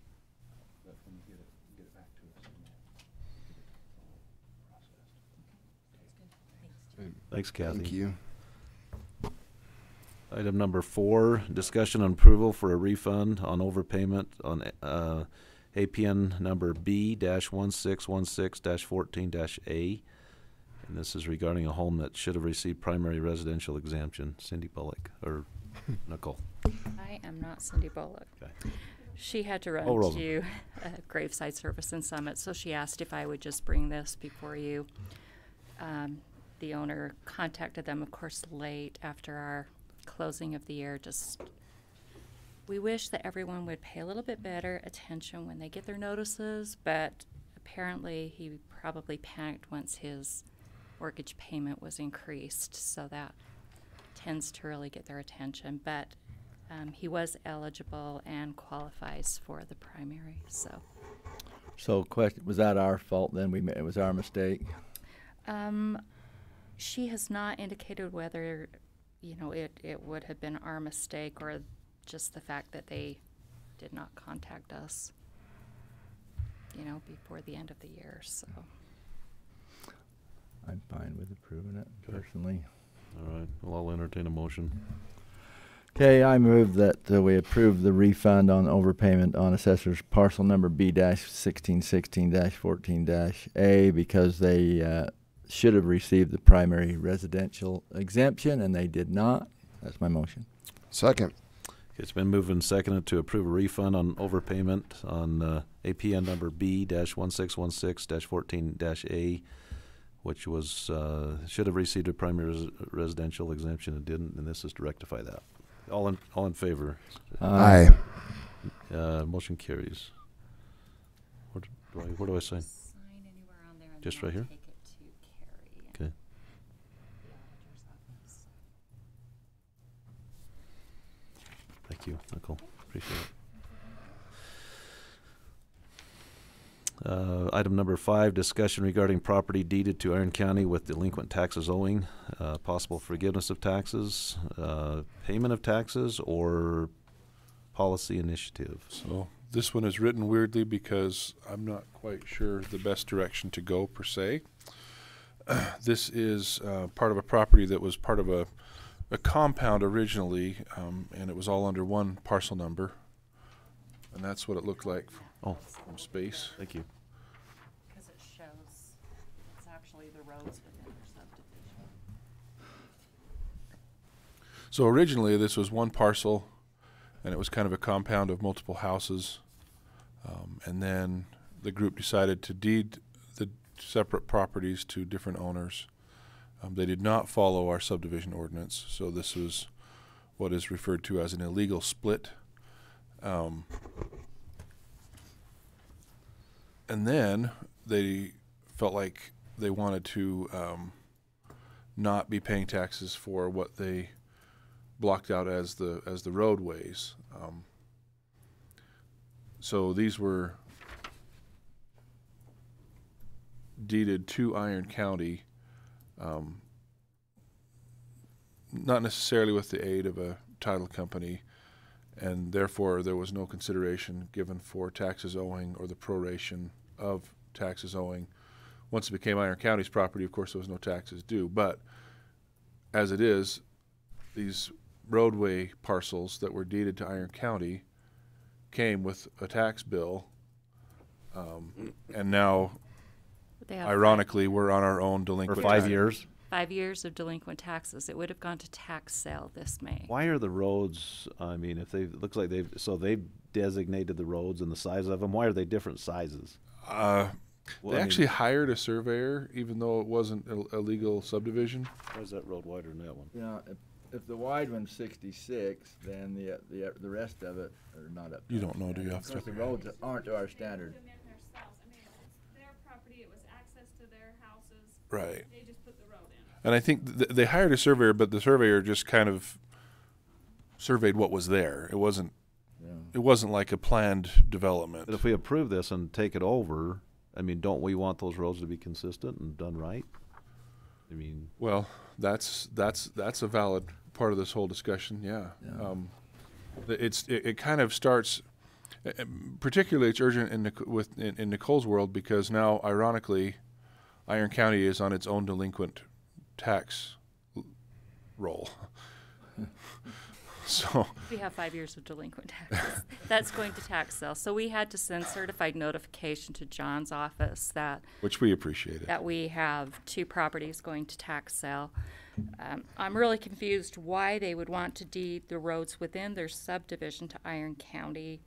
But when you get it back to us, get it processed. Thanks, Kathy. Thank you. Item number 4, discussion and approval for a refund on overpayment on APN number B-1616-14-A. And this is regarding a home that should have received primary residential exemption. Cindy Bullock, or Nicole. I am not Cindy Bullock. Okay. She had to run Rosen. to a graveside service in Summit, so she asked if I would just bring this before you. The owner contacted them, of course, late after our closing of the year. Just, we wish that everyone would pay a little bit better attention when they get their notices, but apparently he probably panicked once his mortgage payment was increased, so that tends to really get their attention. But he was eligible and qualifies for the primary. So question, was that our fault then? It was our mistake? She has not indicated whether, you know, it would have been our mistake or just the fact that they did not contact us, you know, before the end of the year, so. I'm fine with approving it personally. All right. Well, I'll entertain a motion. Okay, I move that we approve the refund on overpayment on assessor's parcel number B-1616-14-A because they should have received the primary residential exemption and they did not. That's my motion. Second. It's been moved and seconded to approve a refund on overpayment on APN number B-1616-14-A, which was should have received a primary residential exemption and didn't, and this is to rectify that. All in favor? Aye. Motion carries. Where do I sign? Sign anywhere on there and Just then right I'll here? take it to Carrie. Okay. The auditor's office. Thank you, Nicole. Appreciate it. Item number 5, discussion regarding property deeded to Iron County with delinquent taxes owing, possible forgiveness of taxes, payment of taxes, or policy initiative. So this one is written weirdly because I'm not quite sure the best direction to go per se. This is part of a property that was part of a compound originally, and it was all under one parcel number, and that's what it looked like from space. Thank you. Because it shows it's actually the roads within their subdivision. So originally this was one parcel, and it was kind of a compound of multiple houses, and then the group decided to deed the separate properties to different owners. They did not follow our subdivision ordinance, so this was what is referred to as an illegal split. And then they felt like they wanted to not be paying taxes for what they blocked out as the roadways. So these were deeded to Iron County, not necessarily with the aid of a title company, and therefore there was no consideration given for taxes owing or the proration of taxes owing. Once it became Iron County's property, of course, there was no taxes due. But as it is, these roadway parcels that were deeded to Iron County came with a tax bill, and now, ironically, we're on our own delinquent. For 5 years? 5 years of delinquent taxes. It would have gone to tax sale this May. Why are the roads, I mean, if they, looks like they've designated the roads and the size of them, why are they different sizes? They actually hired a surveyor, even though it wasn't a legal subdivision. Why is that road wider than that one? Yeah, if the wide one's 66, then the rest of it are not up. You don't know, do you? Of course, the roads aren't to our standard. Right. They just put the road in. And I think they hired a surveyor, but the surveyor just kind of surveyed what was there. It wasn't like a planned development. But if we approve this and take it over, I mean, don't we want those roads to be consistent and done right? I mean, well, that's a valid part of this whole discussion. Yeah. It kind of starts. Particularly, it's urgent in Nicole's world because now, ironically, Iron County is on its own delinquent tax roll. So We have 5 years of delinquent taxes. That's going to tax sale. So we had to send certified notification to John's office which we appreciated. that we have 2 properties going to tax sale. I'm really confused why they would want to deed the roads within their subdivision to Iron County.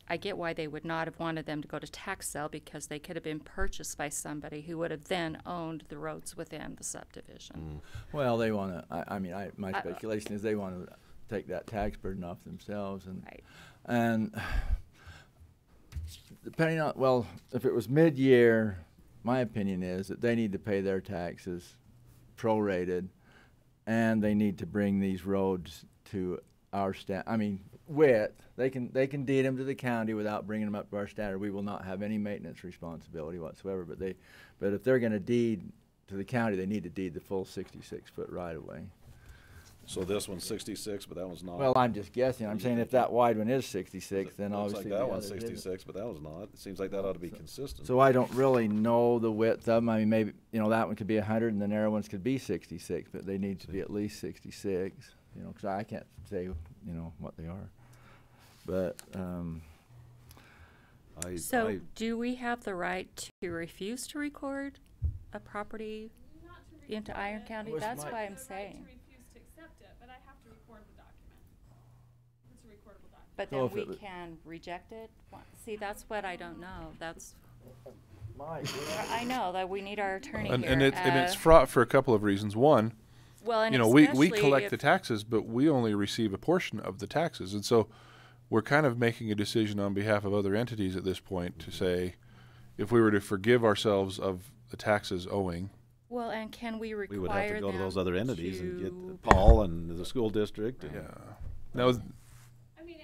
I get why they would not have wanted them to go to tax sale because they could have been purchased by somebody who would have then owned the roads within the subdivision. Well, they want to. My speculation is they want to take that tax burden off themselves, and depending on if it was mid-year, my opinion is that they need to pay their taxes prorated, and they need to bring these roads to our width. They can deed them to the county without bringing them up to our standard. We will not have any maintenance responsibility whatsoever. But if they're going to deed to the county, they need to deed the full 66-foot right of way. so this one's 66, but that one's not. Well, I'm just guessing. I'm saying if that wide one is 66, then looks obviously like that the one's others isn't. 66, but that one's not. It seems like that ought to be consistent. So I don't really know the width of them. I mean, maybe that one could be 100, and the narrow ones could be 66, but they need to be at least 66. Because I can't say what they are. But So do we have the right to refuse to record a property into Iron County? That's why I'm saying. To refuse to accept it, but I have to record the document. It's a recordable document. But then we can reject it? See, that's what I don't know. That's. I know that we need our attorney here. And it's fraught for a couple of reasons. One, Well, and you know, we especially collect the if- taxes, but we only receive a portion of the taxes. And so we're kind of making a decision on behalf of other entities at this point to say, if we were to forgive ourselves of the taxes owing, Well, and can we require We would have to go to those other entities and to- get Paul and the school district. And yeah. Now, I mean,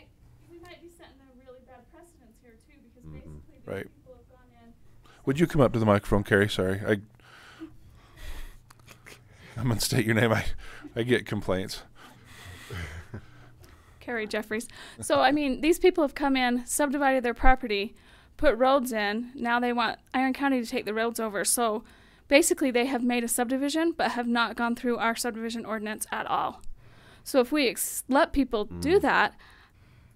we might be setting a really bad precedence here too, because basically these Right. people have gone in. would you come up to the microphone, Carrie? Sorry. I'm going to state your name. I get complaints. Carrie Jeffries. So, I mean, these people have come in, subdivided their property, put roads in. Now they want Iron County to take the roads over. So, basically, they have made a subdivision, but have not gone through our subdivision ordinance at all. So, if we let people do that,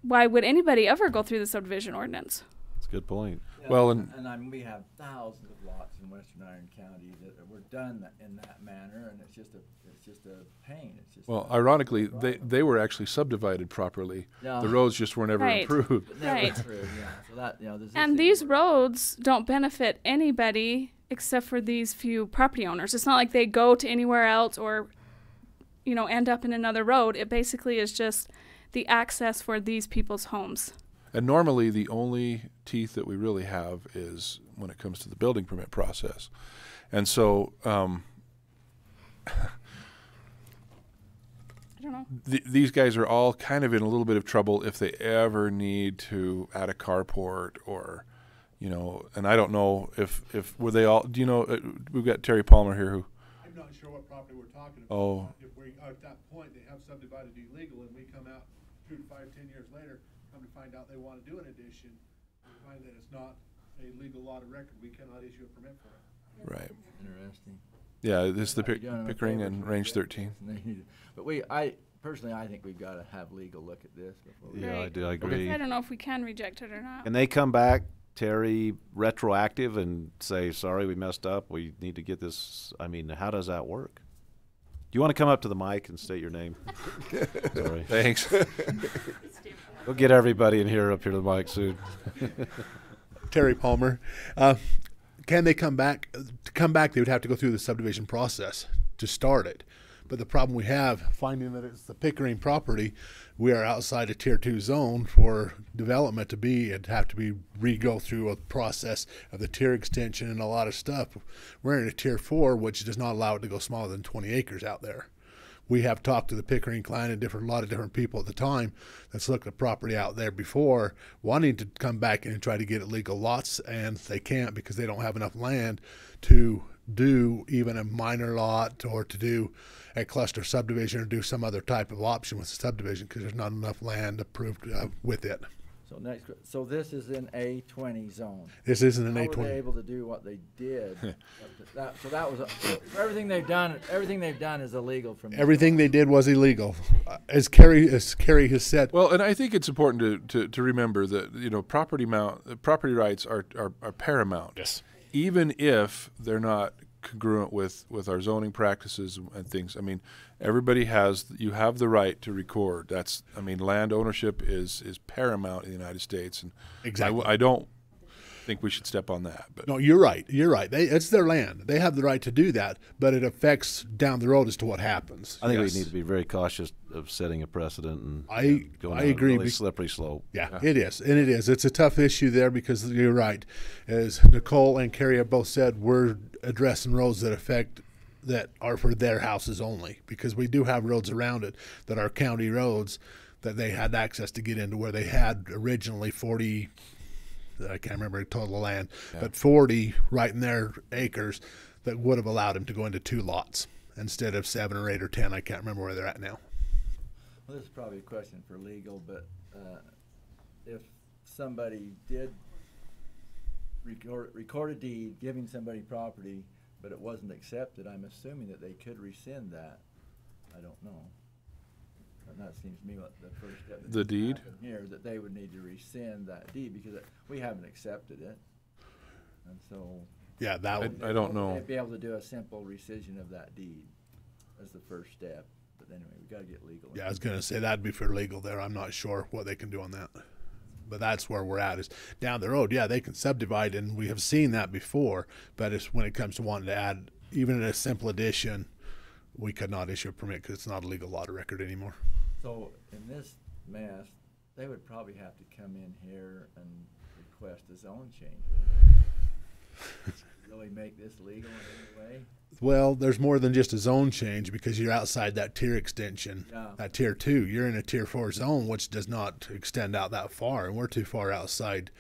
why would anybody ever go through the subdivision ordinance? That's a good point. Yeah, Well, and I mean, we have thousands of lots in western Iron County that were done in that manner, and it's just a pain. It's just well, ironically, they were actually subdivided properly. Yeah. The roads just were never Right. improved. never right. through, yeah. So that there's this And thing these where- roads don't benefit anybody except for these few property owners. It's not like they go to anywhere else or, end up in another road. It basically is just the access for these people's homes. And normally, the only teeth that we really have is when it comes to the building permit process. And so I don't know. these guys are all kind of in a little bit of trouble if they ever need to add a carport or, and I don't know if were they all, we've got Terry Palmer here who. I'm not sure what property we're talking about. Oh. If we are at that point, they have subdivided illegal, and we come out 2 to 5, 10 years later, come to find out they want to do an addition, we find that it's not a legal lot of record, we cannot issue a permit for it. Right. Interesting. Yeah, this is the You're doing them a Pickering favor and for Range it. 13. But personally, I think we've got to have legal look at this before we. Yeah, I Right. do. I agree. I don't know if we can reject it or not. Can they come back, Terry, retroactive and say, sorry, we messed up. We need to get this. I mean, how does that work? Do you want to come up to the mic and state your name? Sorry. Thanks. We'll get everybody in here up here to the mic soon. Terry Palmer. Can they come back? To come back, they would have to go through the subdivision process to start it. But the problem we have, finding that it's the Pickering property, we are outside a Tier 2 zone for development to be. It'd have to be re-go through a process of the tier extension and a lot of stuff. We're in a Tier 4, which does not allow it to go smaller than 20 acres out there. We have talked to the Pickering client and a lot of different people at the time that's looked at property out there before, wanting to come back in and try to get illegal lots, and they can't because they don't have enough land to do even a minor lot or to do a cluster subdivision or do some other type of option with the subdivision because there's not enough land approved with it. So this is in A20 zone. This isn't an How A20. were they able to do what they did? So that was everything they've done. Everything they've done is illegal from. Everything they did was illegal, as Carrie has said. Well, and I think it's important to remember that property rights are paramount. Yes. Even if they're not congruent with our zoning practices and things. I mean, you have the right to record. Land ownership is paramount in the United States, and Exactly. I don't think we should step on that. But No, you're right. It's their land. They have the right to do that, but it affects down the road as to what happens. I think Yes. we need to be very cautious of setting a precedent and going I down agree. a really slippery slope. Yeah, it is, and it is. It's a tough issue there because you're right. As Nicole and Carrie have both said, we're addressing roads that are for their houses only, because we do have roads around it that are county roads that they had access to get into, where they had originally 40. I can't remember total land, but 40 right in their acres that would have allowed them to go into 2 lots instead of 7 or 8 or 10. I can't remember where they're at now. Well, this is probably a question for legal, but if somebody did record a deed giving somebody property, but it wasn't accepted, I'm assuming that they could rescind that. I don't know. And that seems to me what the first step. The deed? Here, that they would need to rescind that deed because we haven't accepted it. And so. Yeah, that would. I don't know. They'd be able to do a simple rescission of that deed as the first step. But anyway, we got to get legal. Yeah, I was going to say that'd be for legal there. I'm not sure what they can do on that. But that's where we're at, is down the road. Yeah, they can subdivide, and we have seen that before. But it's when it comes to wanting to add even a simple addition, we could not issue a permit because it's not a legal lot of record anymore. So in this mess, they would probably have to come in here and request a zone change. Really make this legal in any way? Well, there's more than just a zone change because you're outside that tier extension. Yeah. That tier 2, you're in a tier 4 zone, which does not extend out that far, and we're too far outside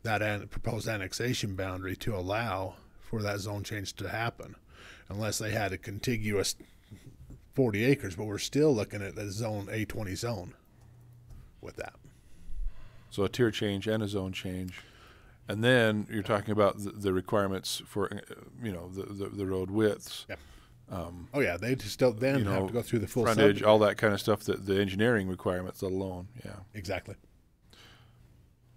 that proposed annexation boundary to allow for that zone change to happen, unless they had a contiguous 40 acres. But we're still looking at a zone A20 zone with that. So a tier change and a zone change. And then you're talking about the requirements for, the road widths. Yep. Oh yeah, they still then have to go through the full frontage, all that kind of stuff. The engineering requirements alone. Yeah. Exactly.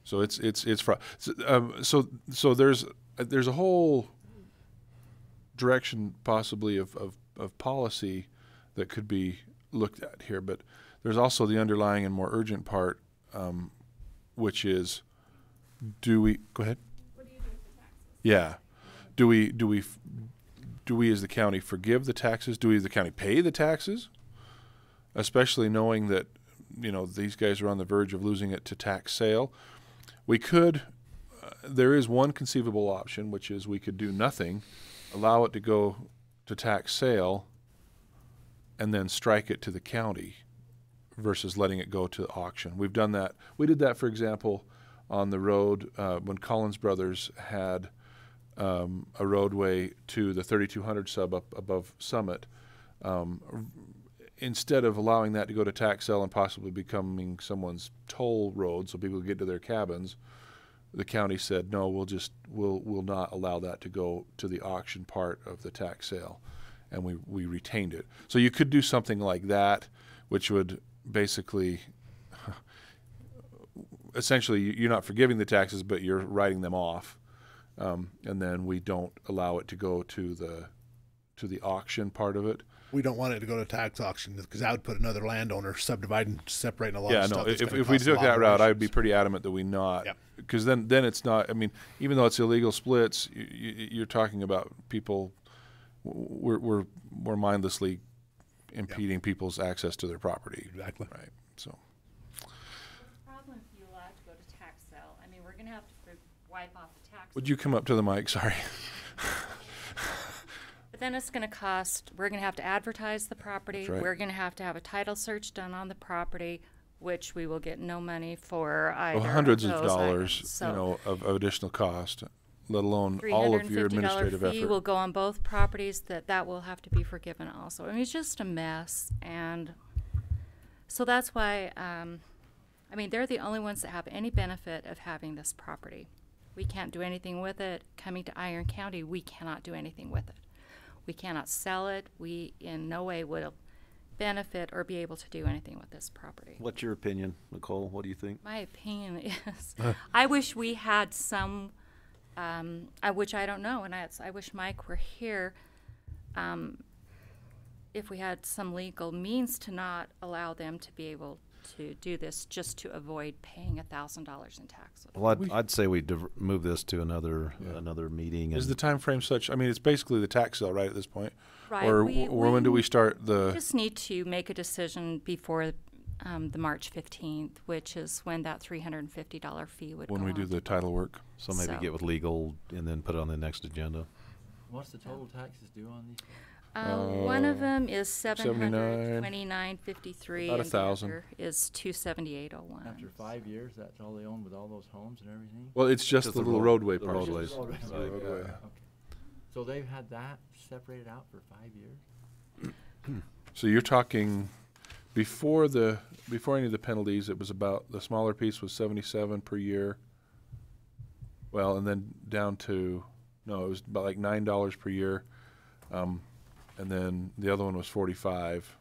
So so there's a whole direction possibly of policy that could be looked at here, but there's also the underlying and more urgent part, which is. Do we go ahead? What do you do with the taxes? Yeah. Do we as the county forgive the taxes? Do we as the county pay the taxes? Especially knowing that, these guys are on the verge of losing it to tax sale. We could, there is one conceivable option, which is we could do nothing, allow it to go to tax sale, and then strike it to the county versus letting it go to auction. We've done that. We did that, for example, on the road when Collins Brothers had a roadway to the 3200 sub up above Summit. Instead of allowing that to go to tax sale and possibly becoming someone's toll road so people get to their cabins, the county said, no, we'll not allow that to go to the auction part of the tax sale, and we retained it. So you could do something like that, which would basically essentially you're not forgiving the taxes, but you're writing them off, and then we don't allow it to go to the auction part of it. We don't want it to go to tax auction because that would put another landowner subdividing, separating a lot of stuff. Yeah, no. If we took that route, I would be pretty adamant that we not, because then it's not. I mean, even though it's illegal splits, you're talking about people. We're mindlessly impeding people's access to their property. Exactly. Right. So. We're going to have to wipe off the taxes. Would you come up to the mic? Sorry. But then it's going to cost, we're going to have to advertise the property. Right. We're going to have a title search done on the property, which we will get no money for either. Well, hundreds of dollars, items. So of additional cost, let alone all of your administrative $350 fee effort. will go on both properties. That will have to be forgiven also. I mean, it's just a mess. And so that's why, they're the only ones that have any benefit of having this property. We can't do anything with it. Coming to Iron County, we cannot do anything with it. We cannot sell it. We in no way will benefit or be able to do anything with this property. What's your opinion, Nicole? What do you think? My opinion is I wish we had some, which I don't know, and I wish Mike were here, if we had some legal means to not allow them to be able to do this just to avoid paying $1,000 in taxes. Well, I'd say we move this to another meeting. Is the time frame such? I mean, it's basically the tax sale, right, at this point? Right. Or when do we start the? We just need to make a decision before the March 15th, which is when that $350 fee would when go we do on. the title work. So maybe get with legal and then put it on the next agenda. What's the total taxes due on these? One of them is $729.53. $729.53, About and the other is $278.01. After 5 years, that's all they own with all those homes and everything? Well, it's just the little roadway the part. roadways. Roadways. Right. Roadway. Okay. So they've had that separated out for 5 years? So you're talking before any of the penalties, it was about, the smaller piece was 77 per year. Well, and then down to, no, it was about like $9 per year. And then the other one was 45.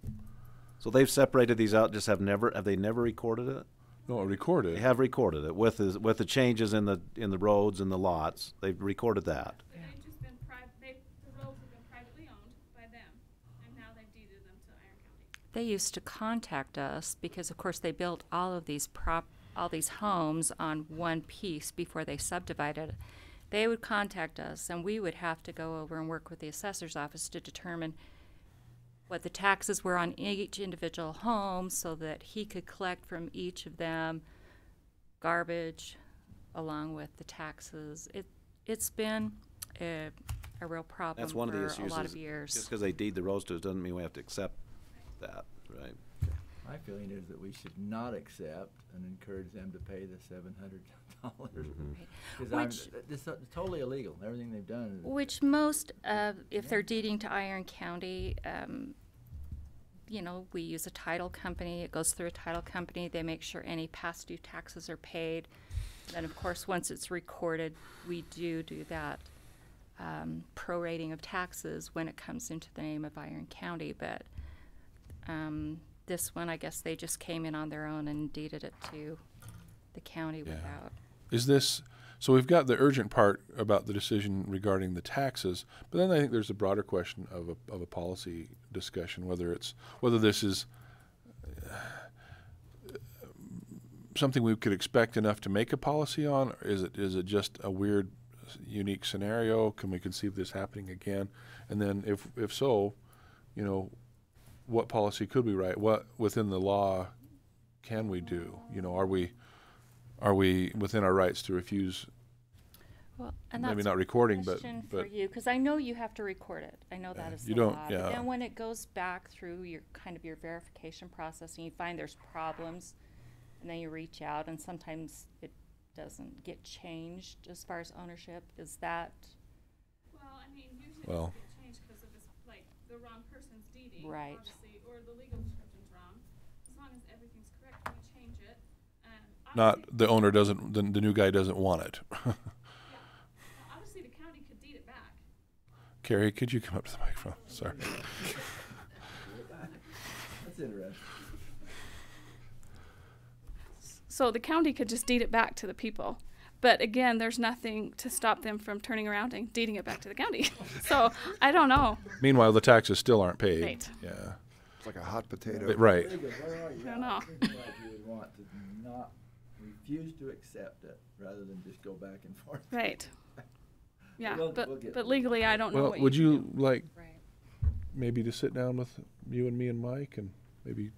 So they've separated these out. Just have they never recorded it? No, recorded. They have recorded it with the changes in the roads and the lots. They've recorded that. They've just been the roads have been privately owned by them, and now they've deeded them to Iron County. They used to contact us because, of course, they built all these homes on one piece before they subdivided it. They would contact us, and we would have to go over and work with the assessor's office to determine what the taxes were on each individual home so that he could collect from each of them garbage along with the taxes. It's been a real problem That's one of the for a issues. lot Is of years. just because they deed the roads to us doesn't mean we have to accept that, right? My feeling is that we should not accept and encourage them to pay the $700. Because it's totally illegal. Everything they've done. Which most, if they're deeding to Iron County, you know, we use a title company. It goes through a title company. They make sure any past due taxes are paid. Then, of course, once it's recorded, we do that prorating of taxes when it comes into the name of Iron County. But this one, I guess they just came in on their own and deeded it to the county without. Is this, so we've got the urgent part about the decision regarding the taxes, but then I think there's a broader question of a policy discussion, whether this is something we could expect enough to make a policy on, or is it just a weird, unique scenario? Can we conceive this happening again? And then if so, you know, what policy could we write? What within the law can we do? You know, are we within our rights to refuse? Well, and maybe that's not recording, but for you, because I know you have to record it. I know that is the law. But then when it goes back through your your verification process and you find there's problems, and then you reach out, and sometimes it doesn't get changed as far as ownership. Is that? Well, I mean, usually it doesn't get changed because of this, like the wrong person's deeding, right? Obviously, or the legal description's wrong. As long as everything's correct, we change it. Not the owner doesn't, the new guy doesn't want it. Yeah. Obviously, the county could deed it back. Carrie, could you come up to the microphone? Sorry. That's interesting. So the county could just deed it back to the people. But again, there's nothing to stop them from turning around and deeding it back to the county. So I don't know. Meanwhile, the taxes still aren't paid. Right. Yeah. It's like a hot potato. Right. I don't know. You would want to not refuse to accept it rather than just go back and forth. Right. Yeah, We'll but legally, I don't know. Well, what would you can do. like maybe to sit down with you and me and Mike and maybe,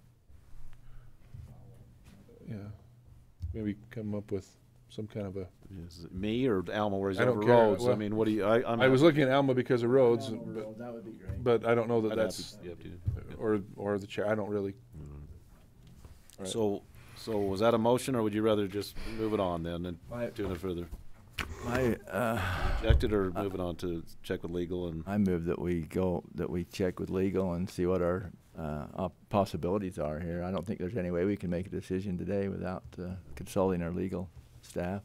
maybe come up with some kind of a. Is it me or Alma? Where's I don't over care. roads? Well, I mean, what do you? I was looking at Alma because of roads, That would be great. but I don't know that I'd that's or the chair. I don't really. Right. So was that a motion, or would you rather just move it on then and do it further? Reject it or move it on to check with legal and. I move that we check with legal and see what our possibilities are here. I don't think there's any way we can make a decision today without consulting our legal staff.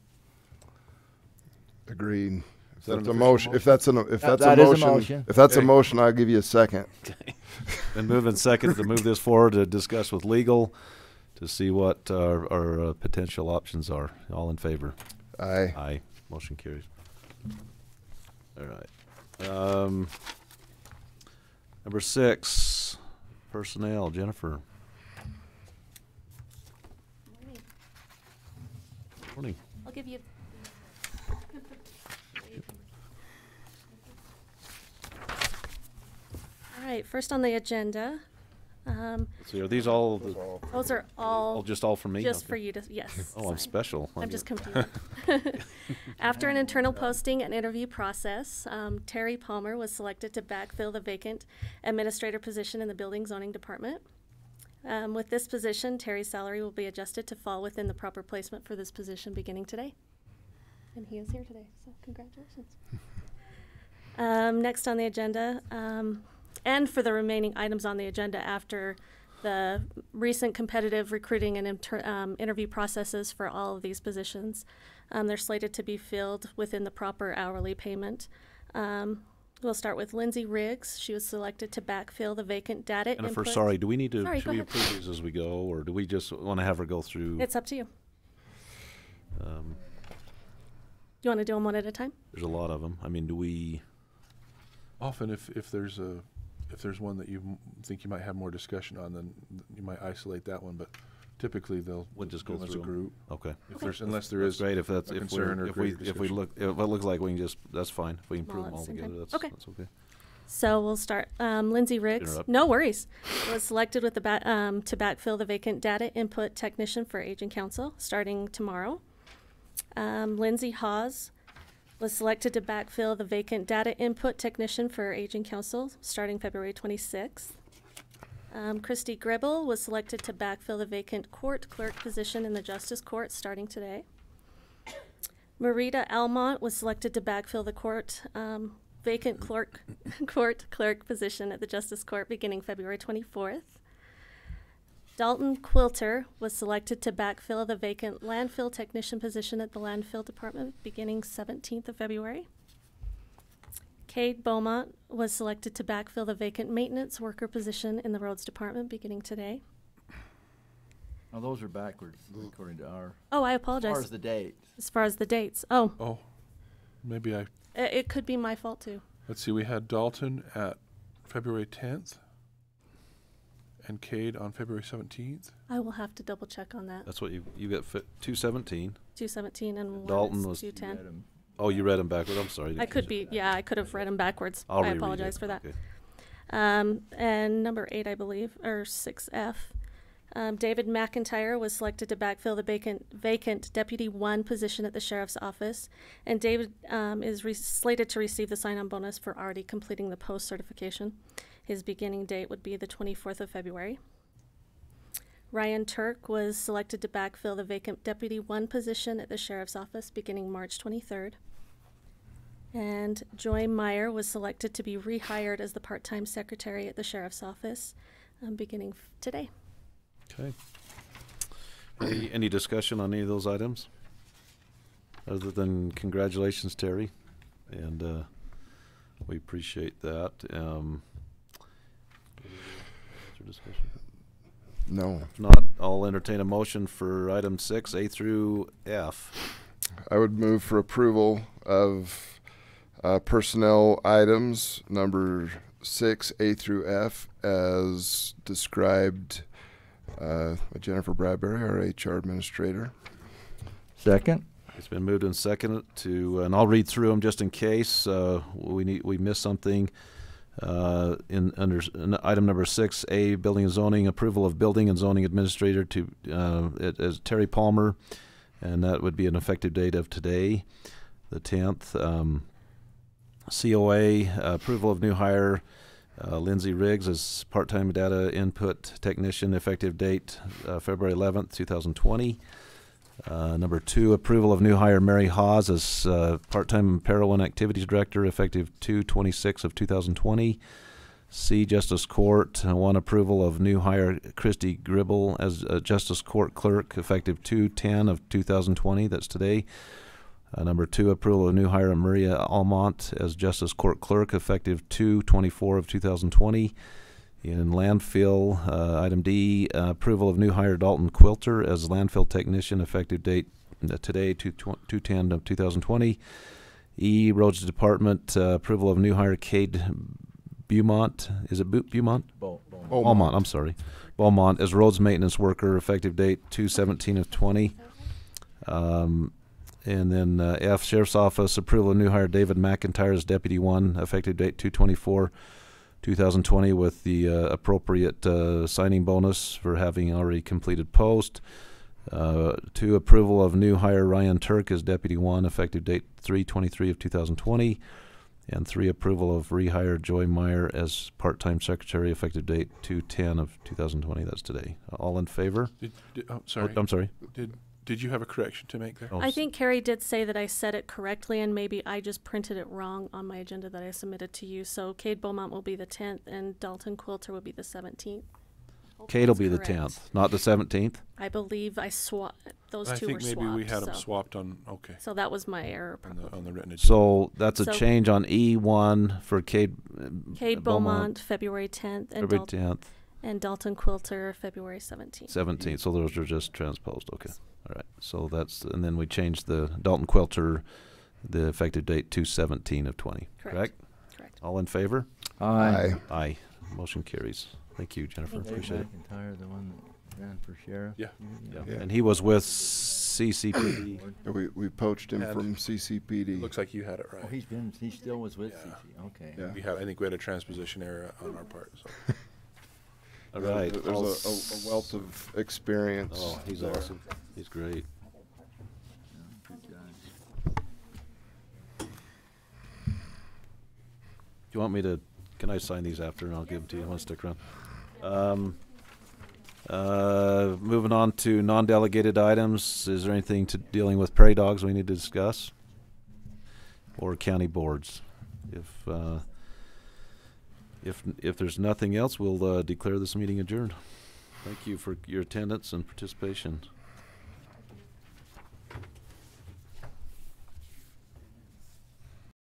Agreed. If Is that that's an a motion, if that's a motion, if that's a motion, I'll give you a second. Okay. Been moving second to move this forward to discuss with legal to see what our potential options are. All in favor? Aye. Aye. Motion carries. All right. Number 6, personnel. Jennifer. Morning. I'll give you. All right, first on the agenda. So are these all? Those are all. Just all for me? Just Okay. for you to, yes. Oh, I'm special. I'm just confused. After an internal posting and interview process, Terry Palmer was selected to backfill the vacant administrator position in the Building Zoning Department. With this position, Terry's salary will be adjusted to fall within the proper placement for this position beginning today. And he is here today, so congratulations. Next on the agenda, and for the remaining items on the agenda after the recent competitive recruiting and interview processes for all of these positions, they're slated to be filled within the proper hourly payment. We'll start with Lindsay Riggs. She was selected to backfill the vacant data Jennifer, input. sorry, do we need to, Sorry, should we approve these as we go, or do we just want to have her go through? It's up to you. You want to do them one at a time? There's a lot of them. I mean, do we? Often, if there's one that you think you might have more discussion on, then you might isolate that one. But typically, we'll just go go as a through 'em. group. Okay. If there's, unless there That's is great. If that's a if concern or if we greater if we discussion. look if it looks like we can just, that's fine. If we can All prove at them the all same together, time. that's Okay. that's okay. So we'll start. Lindsay Riggs, Interrupt. no worries, was selected with the to backfill the vacant data input technician for Aging Council starting tomorrow. Lindsay Hawes was selected to backfill the vacant data input technician for Aging Council starting February 26th. Christy Gribble was selected to backfill the vacant court clerk position in the Justice Court starting today. Marita Almont was selected to backfill the court vacant court clerk position at the Justice Court beginning February 24th. Dalton Quilter was selected to backfill the vacant landfill technician position at the landfill department beginning 17th of February. Cade Beaumont was selected to backfill the vacant maintenance worker position in the roads department beginning today. Oh, those are backwards according to our. Oh, I apologize. As far as the dates. As far as the dates. Oh. Oh, maybe I. It could be my fault too. Let's see. We had Dalton at February 10th, and Cade on February 17th. I will have to double check on that. That's what you got. 217. 217 and one Dalton is was 210. Oh, you read them backwards. I'm sorry. I could be. Yeah, I could have read them backwards. I'll I reread apologize it. for that. Okay. And number 8, I believe, or 6F. David McIntyre was selected to backfill the vacant Deputy 1 position at the Sheriff's Office. And David is slated to receive the sign-on bonus for already completing the post certification. His beginning date would be the 24th of February. Ryan Turk was selected to backfill the vacant Deputy 1 position at the Sheriff's Office beginning March 23rd. And Joy Meyer was selected to be rehired as the part-time secretary at the Sheriff's Office beginning today. Okay. Any discussion on any of those items? Other than congratulations, Terry, and we appreciate that. Is there discussion? No. If not, I'll entertain a motion for item 6, A through F. I would move for approval of personnel items number 6, A through F, as described by Jennifer Bradbury, our HR administrator. Second. It's been moved and seconded to, and I'll read through them just in case we miss something. In item number 6A, building and zoning, approval of building and zoning administrator to as Terry Palmer, and that would be an effective date of today, the 10th. COA, approval of new hire Lindsay Riggs as part-time data input technician, effective date February 11th, 2020. Number 2, approval of new hire Mary Hawes as part-time Parowan activities director, effective 2/26 of 2020. C, Justice Court, 1, approval of new hire Christy Gribble as Justice Court clerk, effective 2/10 of 2020. That's today. Number 2, approval of new hire Maria Almont as Justice Court clerk, effective 2/24 of 2020. In landfill, item D, approval of new hire Dalton Quilter as landfill technician, effective date today, 2/10 of 2020. E, roads department, approval of new hire Cade Beaumont. Is it Beaumont? Beaumont. I'm sorry. Beaumont as roads maintenance worker, effective date 2/17 of 20. And then F, Sheriff's Office, approval of new hire David McIntyre as Deputy 1, effective date 2/24/2020, with the appropriate signing bonus for having already completed post. 2, approval of new hire Ryan Turk as Deputy 1, effective date 3/23 of 2020. And 3, approval of rehire Joy Meyer as part-time secretary, effective date 2/10 of 2020. That's today. All in favor? Sorry. I'm sorry. Did you have a correction to make there? I think Carrie did say that I said it correctly, and maybe I just printed it wrong on my agenda that I submitted to you. So Cade Beaumont will be the 10th, and Dalton Quilter will be the 17th. Cade will be correct. the 10th, not the 17th? I believe I swapped. Those two were swapped. I think maybe we had them swapped on, okay. So that was my error. On the written agenda. So that's a change on E1 for Cade Beaumont, February 10th, and February 10th. And Dalton Quilter, February 17th. 17th, so those are just transposed, okay. All right, so that's, and then we changed the Dalton Quilter, the effective date 2/17 of 20, correct? Correct. All in favor? Aye. Aye. Motion carries. Thank you, Jennifer. Dave Appreciate it. McIntyre, the one that ran for sheriff. Yeah. And he was with CCPD. We poached him And from CCPD. Looks like you had it right. Oh, he still was with Yeah. CC. Okay. Yeah. I think we had a transposition error on our part. So. All right. There's a wealth of experience. Oh, he's there. awesome. He's great. Good guy. Do you want me to? Can I sign these after, and I'll give them to you? I want to stick around. Moving on to non-delegated items. Is there anything dealing with prairie dogs we need to discuss, or county boards? If there's nothing else, we'll declare this meeting adjourned. Thank you for your attendance and participation.